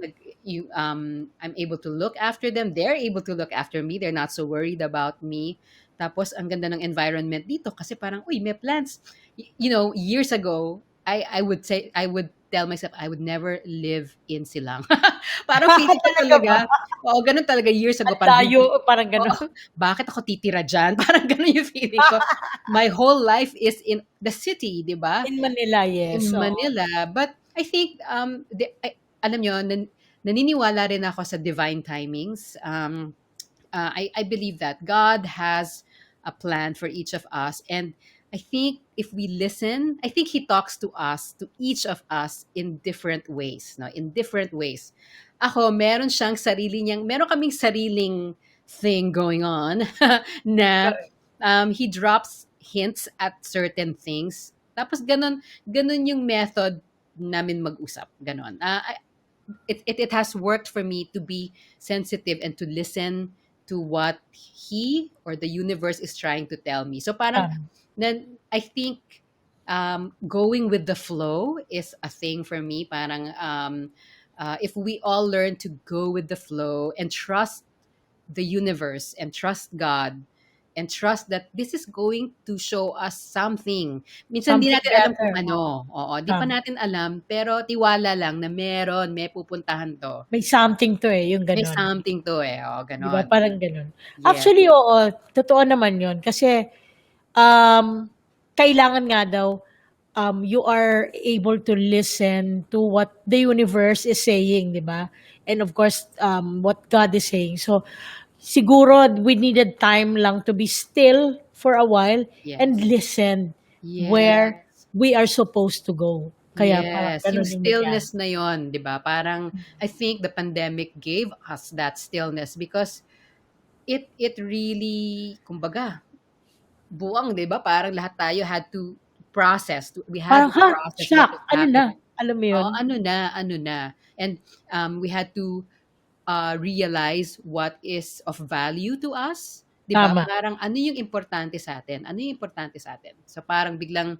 I'm able to look after them. They're able to look after me. They're not so worried about me. Tapos ang ganda ng environment dito kasi parang, uy, may plants. Years ago, I would tell myself I would never live in Silang. Parang feeling ko Talaga ba? talaga, oo, ganun talaga years ago. Ang Parang, layo, parang gano'n. oo, bakit ako titira dyan? Parang ganun yung feeling ko. My whole life is in the city, di ba? In Manila, In yes. Oo. Manila. But I think, alam nyo, naniniwala rin ako sa divine timings. I believe that God has a plan for each of us. And I think if we listen, I think He talks to us, to each of us in different ways. No? In different ways. Ako, meron kaming sariling thing going on na Correct. He drops hints at certain things. Tapos ganun yung method namin mag-usap. Ganon. it has worked for me to be sensitive and to listen to what he or the universe is trying to tell me. So parang Tama. then I think going with the flow is a thing for me. Parang if we all learn to go with the flow and trust the universe and trust God and trust that this is going to show us something. Minsan di Something natin alam kung better. ano. Oo, di pa Tama. natin alam, pero tiwala lang na meron, may pupuntahan to. May something to yung May gano'n. something to eh. Oo, 'Di ba, ganon. parang gano'n. Yes. Actually, oo, totoo naman 'yun kasi, um, kailangan nga daw, you are able to listen to what the universe is saying, 'di ba? And of course, what God is saying. So, siguro we needed time lang to be still for a while and Yes. listen where Yes. we are supposed to go. Kaya parang Yes, yung gano'n yung nangyari. stillness na yon, 'di ba? Parang I think the pandemic gave us that stillness because it really kumbaga buwang, 'di ba? Parang lahat tayo had to process. We had Parang, to "Ha? process what Shock, is ano na?" happening. Alam mo Oh, 'yun? ano na, ano na. And we had to realize what is of value to us, 'di ba? Tama. Parang ano yung importante sa atin? Ano yung importante sa atin? So parang biglang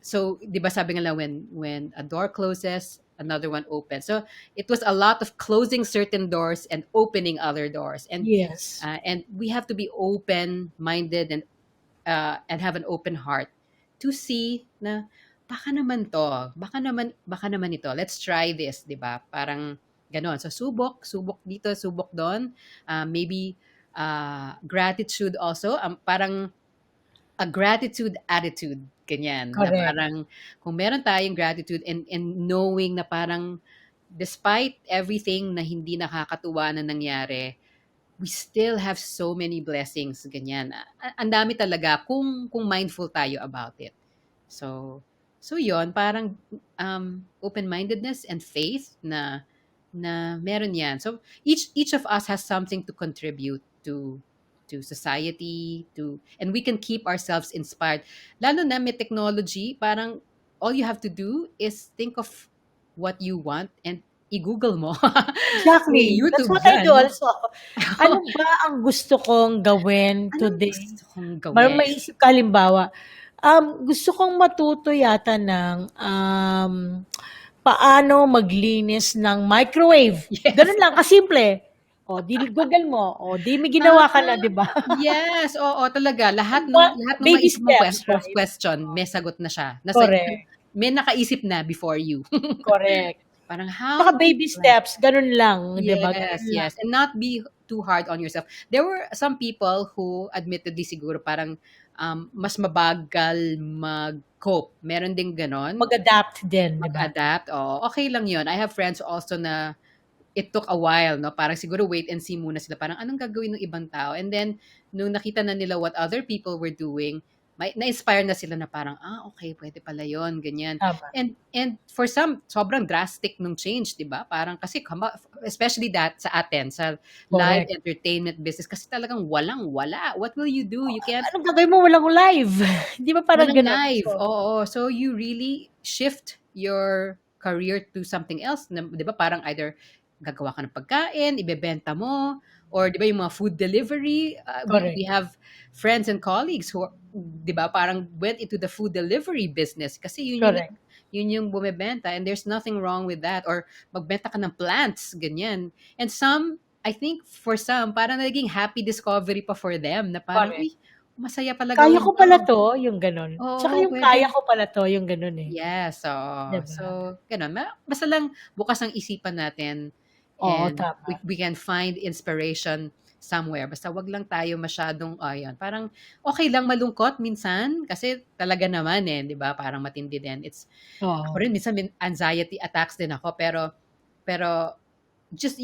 so 'di ba sabi nga lang when a door closes, another one opens. So it was a lot of closing certain doors and opening other doors. Yes. And we have to be open minded and have an open heart to see na baka naman ito. Let's try this, 'di ba? Parang ganon. So subok dito, subok doon. Maybe gratitude also. Parang a gratitude attitude, ganyan. Na Correct. parang kung meron tayong gratitude and knowing na parang despite everything na hindi nakakatuwa na nangyari, we still have so many blessings, ganyan. Ang dami talaga kung mindful tayo about it. So yon parang open-mindedness and faith na meron yan. So each of us has something to contribute to society, and we can keep ourselves inspired. Lalo na may technology, parang all you have to do is think of what you want and i-Google mo. May Exactly. That's YouTube what I do dyan. also. Ano ba ang gusto kong gawin Anong today? gusto kong Parang gawin? maisip ka halimbawa, gusto kong matuto yata ng, paano maglinis ng microwave. Yes. Gano'n lang kasimple. O, di Google mo, o di may ginawa ka na, 'di ba? Yes, oo talaga. Lahat ng But lahat ng baby maisip mong steps, right? question, may sagot na siya. Correct. May nakaisip na before you. Correct. Parang how Tsaka baby steps, gano'n lang, 'di ba? Yes, Gano'n lang. yes. And not be too hard on yourself. There were some people who admittedly siguro parang mas mabagal mag-cope. Meron ding ganon. Mag-adapt din, 'di ba? Mag-adapt. Oh, okay lang yun. I have friends also na it took a while, no? Parang siguro wait and see muna sila. Parang anong gagawin ng ibang tao? And then, nung nakita na nila what other people were doing, na-inspire na sila na parang, okay, pwede pala yon ganyan. Tama. And for some, sobrang drastic nung change, di ba? Parang kasi, especially that sa atin, sa live Correct. entertainment business, kasi talagang walang-wala. What will you do? You can't, Anong gagawin mo? Walang live. 'Di ba parang walang gano'n? live. So, Oo. So you really shift your career to something else. Na, di ba parang either gagawa ka ng pagkain, ibebenta mo, or di ba yung mga food delivery. We correct. have friends and colleagues who, di ba, parang went into the food delivery business kasi Correct. yun yung bumebenta and there's nothing wrong with that. Or magbenta ka ng plants, ganyan. And some, I think for some, parang naging happy discovery pa for them na parang, Correct. uy, masaya pala Kaya gawin ko to. pala 'to, yung gano'n. Tsaka Oo, yung kaya pwede. ko pala 'to, yung gano'n, eh. Yes, 'Di oo. ba? So, gano'n. Basta lang bukas ang isipan natin Oo, and tama. we can find inspiration somewhere. Basta wag lang tayo masyadong, ayun, parang okay lang malungkot minsan kasi talaga naman eh, 'di ba? Parang matindi din. Ako Oo. rin minsan anxiety attacks din ako pero just,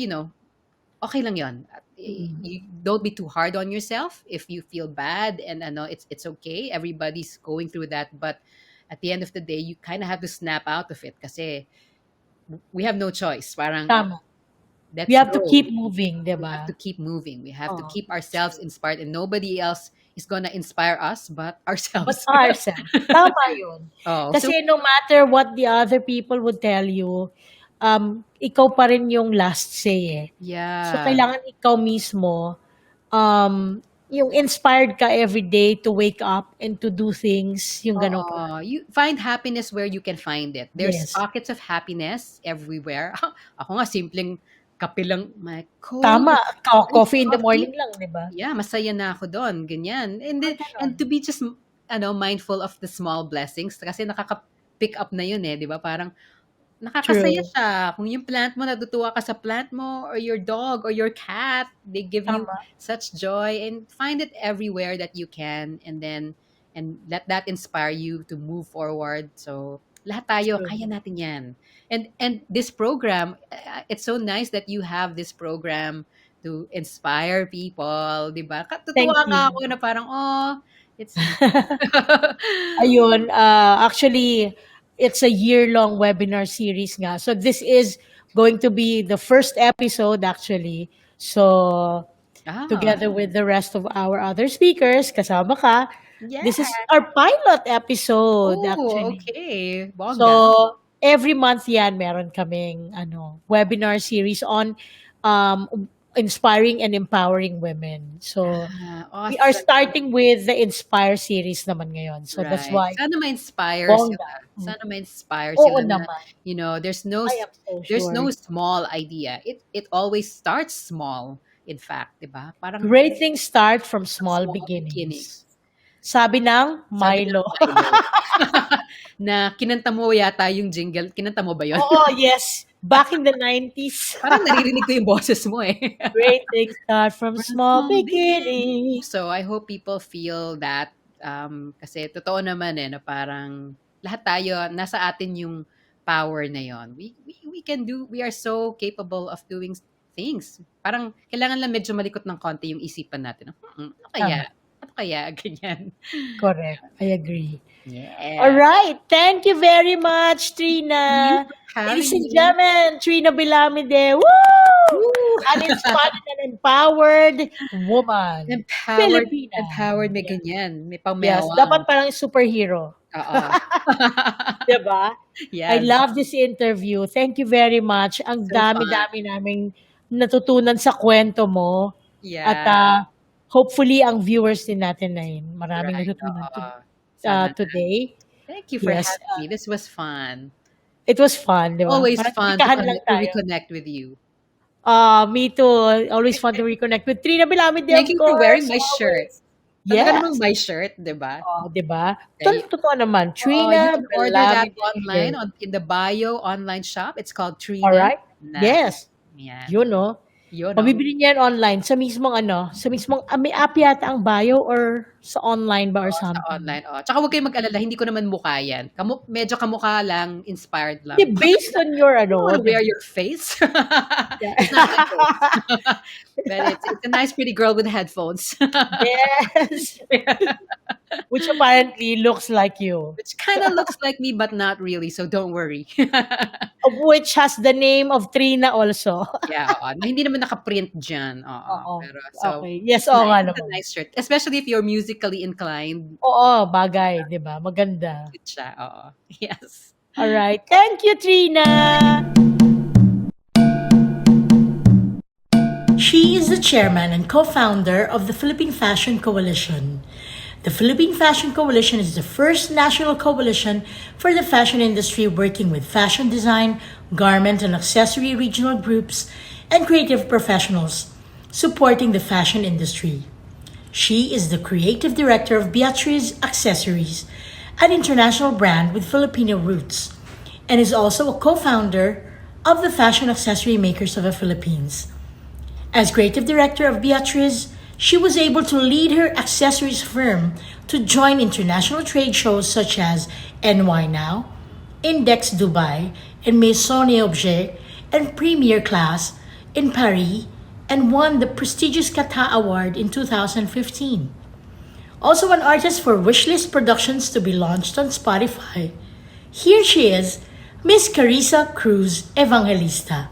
okay lang 'yon. Mm. You don't be too hard on yourself if you feel bad and ano, it's okay. Everybody's going through that, but at the end of the day, you kind of have to snap out of it kasi we have no choice. Parang Tama. We let's have to go. keep moving, 'di We have to ba? keep moving. We have to Oo, keep that's ourselves true. inspired and nobody else is gonna inspire us but But ourselves. ourselves. Tama yun. Oh, so Kasi no matter what the other people would tell you, ikaw pa rin yung last say eh. So, Yeah. kailangan ikaw mismo, yung inspired ka every day to wake up and to do things, yung ganong Oo, you find happiness where you can find it. There's Yes. pockets of happiness everywhere. Ako nga simpleng kape lang, my cold Tama, iced coffee in the coffee. morning lang, di ba? Yeah, masaya na ako doon, ganyan. And Ganon. to be just mindful of the small blessings kasi nakaka-pick up na yun eh, 'di ba? Parang nakakasaya True. siya. Kung yung plant mo, natutuwa ka sa plant mo, or your dog, or your cat, they give you Tama. such joy, and find it everywhere that you can, and let that inspire you to move forward. So, lahat tayo, True. kaya natin yan. And this program, it's so nice that you have this program to inspire people, di ba? Thank Katutuwa nga you. ako na parang, it's... Ayun, actually, it's a year-long webinar series nga. So this is going to be the first episode actually. So together with the rest of our other speakers, kasama ka. Yeah. This is our pilot episode Oh, actually. okay. Bongga. So every month yan meron kaming webinar series on inspiring and empowering women. So Awesome. we are starting with the Inspire series naman ngayon. So that's Right. why Sana ma-inspire bongga. sila. Sana ma-inspire Oo sila na, naman. there's I am so no sure. small idea. It always starts small, in fact, 'di ba? Parang Great things start from small small beginnings. beginnings. Sabi ng Sabi ng Milo. Milo. Na kinanta mo yata yung jingle. Kinanta mo ba yun? Oo, yes. Back in the 90s. Parang naririnig ko yung boses mo eh. Great things start from small beginnings. So I hope people feel that kasi totoo naman na parang lahat tayo, nasa atin yung power na yon. We are so capable of doing things. Parang kailangan lang medyo malikot ng konti yung isipan natin. Ano kaya? Ano kaya? Ganyan. Correct. I agree. Yeah. All right. Thank you very much, Trina. Ladies and gentlemen, Trina Belamide. Woo! An inspired and empowered woman. Empowered, may ganyan. May pamewang. Yes, dapat parang superhero. Oo. Diba? Yes. I love this interview. Thank you very much. Ang So dami-dami naming natutunan sa kwento mo. Yeah. At hopefully, ang viewers din natin ay maraming natutunan today. Thank you for having me. This was fun. It was fun, di ba? Always Parang fun to reconnect with you. Me too. Always fun to reconnect with Trina Belamide. Thank you for wearing my shirt. Yes. Talaga namang my shirt, di ba? Di ba? Totoo naman. Trina you can order that Belamide online in the bio online shop. It's called Trina. All right. Na. Yes. Yeah. Yun, no? Mabibili niya yan online sa mismong may app yata ang bio or sa online ba or something? Sa online. Tsaka huwag kayong mag-alala, hindi ko naman mukha yan. Medyo kamukha lang, inspired lang. Based on your wear your face. It's not my face. But it's a nice pretty girl with headphones. Yes. Which apparently looks like you. Which kind of looks like me but not really, so don't worry. Which has the name of Trina also. Yeah, hindi naman naka-print dyan. Pero, okay. Yes, nga naman. It's a nice shirt. Especially if you're musically inclined. Oo, bagay, di ba? Maganda. Good siya, Yes. All right. Thank you, Trina. She is the chairman and co-founder of the Philippine Fashion Coalition. The Philippine Fashion Coalition is the first national coalition for the fashion industry working with fashion design, garment and accessory regional groups, and creative professionals supporting the fashion industry. She is the creative director of Beatriz Accessories, an international brand with Filipino roots, and is also a co-founder of the Fashion Accessory Makers of the Philippines. As creative director of Beatriz, she was able to lead her accessories firm to join international trade shows such as NY Now, Index Dubai, and Maison et Objet, and Premier Class in Paris, and won the prestigious Kata Award in 2015. Also an artist for Wishlist Productions to be launched on Spotify. Here she is, Miss Carissa Cruz Evangelista.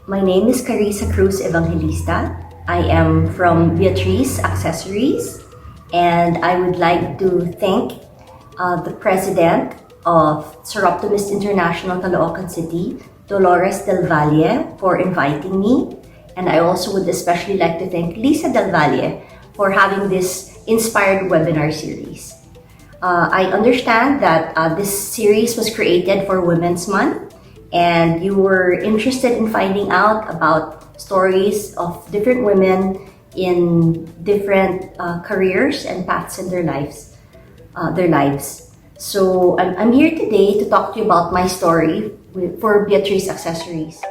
My name is Carissa Cruz Evangelista. I am from Beatriz Accessories, and I would like to thank the president of Soroptimist International, Caloocan City, Dolores Del Valle, for inviting me. And I also would especially like to thank Lisa Del Valle for having this inspired webinar series. I understand that this series was created for Women's Month, and you were interested in finding out about stories of different women in different careers and paths in their lives. So I'm here today to talk to you about my story for Beatrice Accessories.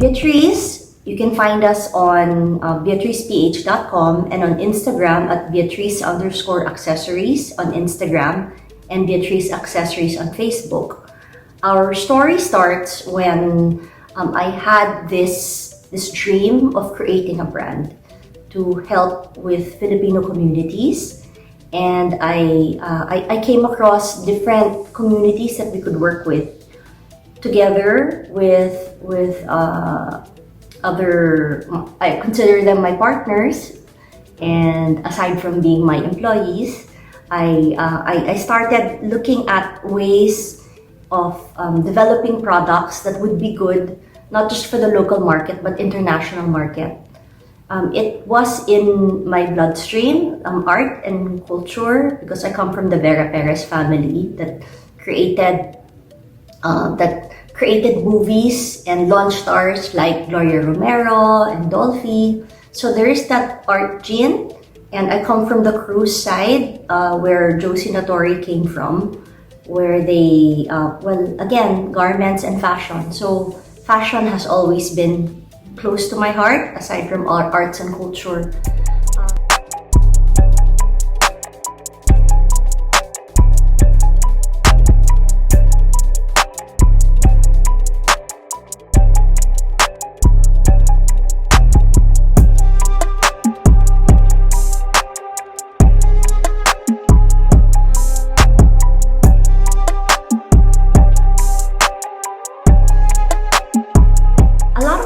Beatrice, you can find us on beatriceph.com and on Instagram at Beatrice_accessories on Instagram and Beatrice Accessories on Facebook. Our story starts when I had this dream of creating a brand to help with Filipino communities, and I came across different communities that we could work with together with other, I consider them my partners, and aside from being my employees, I started looking at ways of developing products that would be good not just for the local market but international market. It was in my bloodstream, art and culture, because I come from the Vera Perez family that created movies and launch stars like Gloria Romero and Dolphy. So there is that art gene, and I come from the Crus side, where Josie Natori came from, where they, again, garments and fashion. So fashion has always been close to my heart, aside from arts and culture.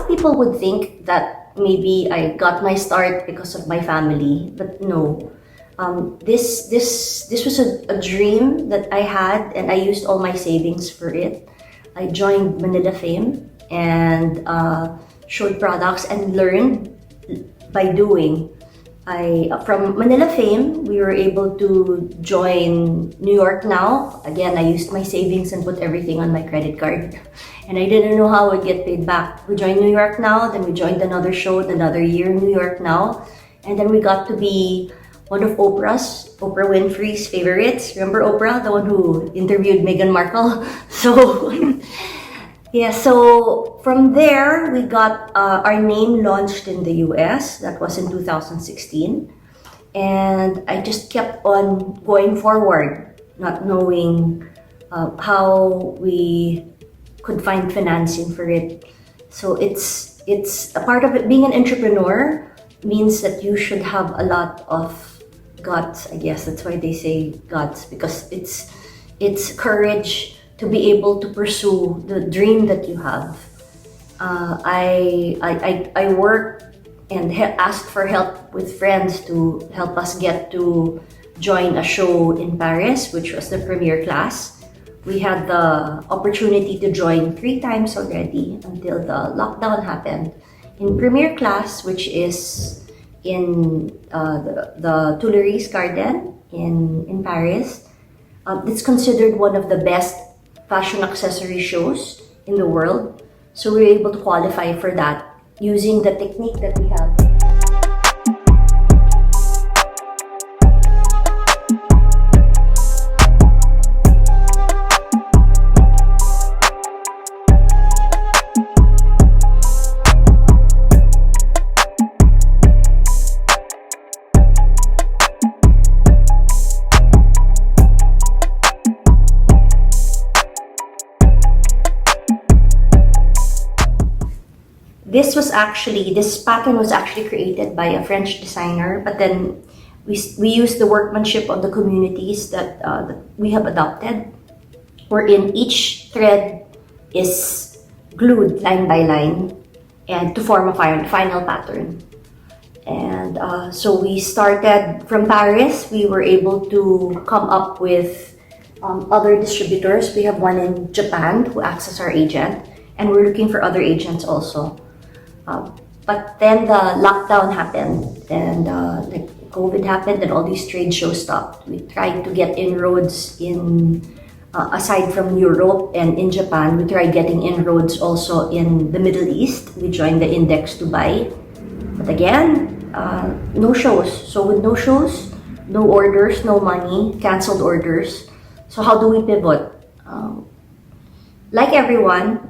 People would think that maybe I got my start because of my family, but no. This was a dream that I had, and I used all my savings for it. I joined Manila Fame and showed products and learned by doing. From Manila Fame, we were able to join New York Now. Again, I used my savings and put everything on my credit card. And I didn't know how I would get paid back. We joined New York Now, then we joined another show, another year New York Now. And then we got to be one of Oprah Winfrey's favorites. Remember Oprah, the one who interviewed Meghan Markle? So, yeah, so from there, we got our name launched in the US. That was in 2016. And I just kept on going forward, not knowing how we could find financing for it. So it's a part of it. Being an entrepreneur means that you should have a lot of guts. I guess that's why they say guts, because it's courage to be able to pursue the dream that you have. I worked and asked for help with friends to help us get to join a show in Paris, which was the premiere class. We had the opportunity to join 3 times already until the lockdown happened. In premiere class, which is in the Tuileries Garden in Paris, it's considered one of the best fashion accessory shows in the world. So we were able to qualify for that using the technique that we have. this pattern was actually created by a French designer, but then we use the workmanship of the communities that we have adopted, wherein each thread is glued line by line and to form a final pattern. And so we started from Paris. We were able to come up with other distributors. We have one in Japan who acts as our agent, and we're looking for other agents also. But then the lockdown happened, and like COVID happened, and all these trade shows stopped. We tried to get inroads in, aside from Europe and in Japan, we tried getting inroads also in the Middle East. We joined the Index Dubai. But again, no shows. So with no shows, no orders, no money, canceled orders. So how do we pivot? Like everyone,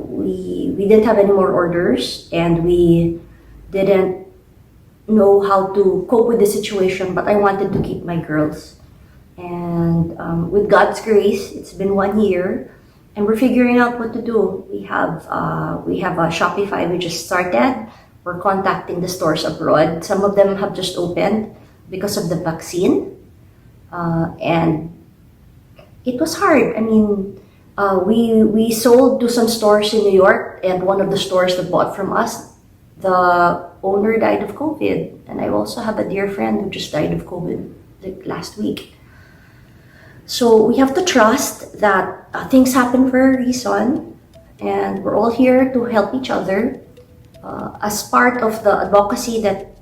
we didn't have any more orders, and we didn't know how to cope with the situation, but I wanted to keep my girls. And with God's grace, it's been 1 year, and we're figuring out what to do. We have a Shopify we just started. We're contacting the stores abroad. Some of them have just opened because of the vaccine, and it was hard. I mean, we sold to some stores in New York, and one of the stores that bought from us, the owner died of COVID, and I also have a dear friend who just died of COVID like last week. So we have to trust that things happen for a reason, and we're all here to help each other. As part of the advocacy that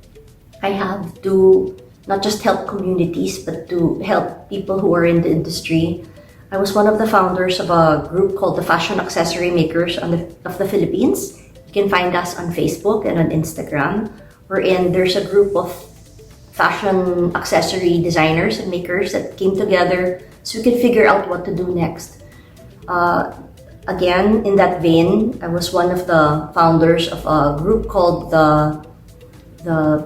I have to not just help communities, but to help people who are in the industry, I was one of the founders of a group called the Fashion Accessory Makers of the Philippines. You can find us on Facebook and on Instagram, wherein there's a group of fashion accessory designers and makers that came together so we could figure out what to do next. Again, in that vein, I was one of the founders of a group called the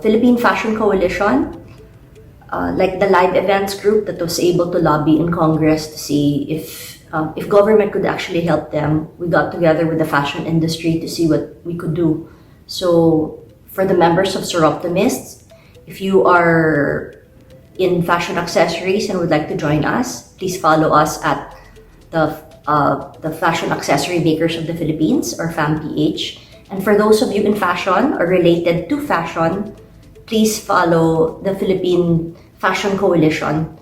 Philippine Fashion Coalition, like the live events group that was able to lobby in Congress to see if government could actually help them. We got together with the fashion industry to see what we could do. So for the members of Soroptimists, if you are in fashion accessories and would like to join us, please follow us at the Fashion Accessory Makers of the Philippines, or FAMPH. And for those of you in fashion or related to fashion, please follow the Philippine Fashion Coalition.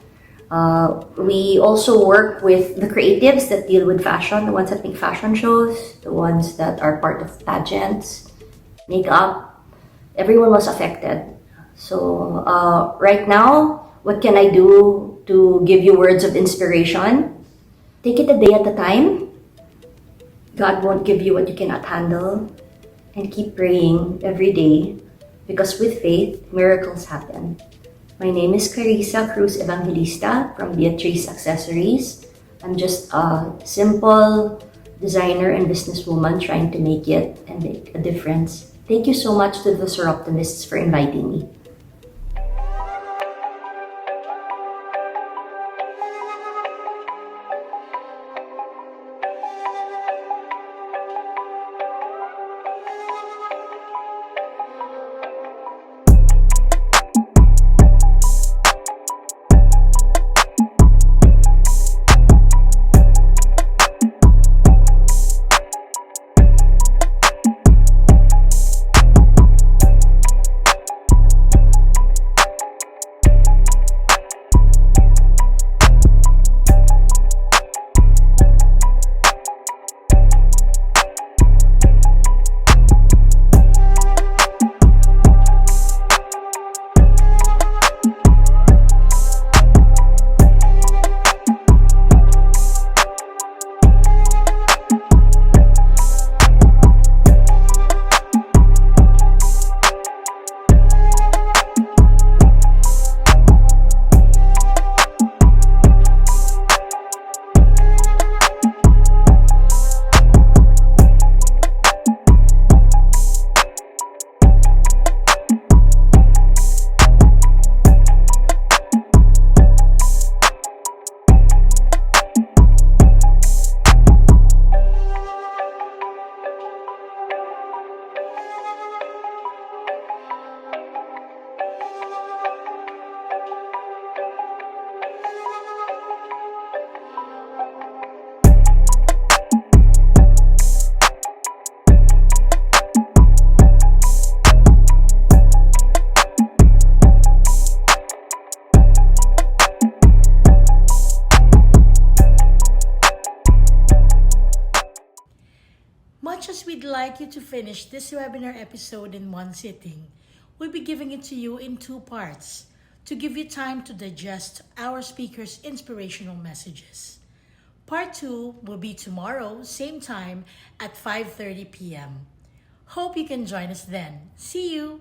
We also work with the creatives that deal with fashion, the ones that make fashion shows, the ones that are part of pageants, makeup. Everyone was affected. So right now, what can I do to give you words of inspiration? Take it a day at a time. God won't give you what you cannot handle. And keep praying every day, because with faith, miracles happen. My name is Carissa Cruz Evangelista from Beatrice Accessories. I'm just a simple designer and businesswoman trying to make it and make a difference. Thank you so much to the Soroptimists for inviting me. we'd like you to finish this webinar episode in one sitting. We'll be giving it to you in 2 parts to give you time to digest our speakers' inspirational messages. Part 2 will be tomorrow, same time at 5:30 p.m. Hope you can join us then. See you!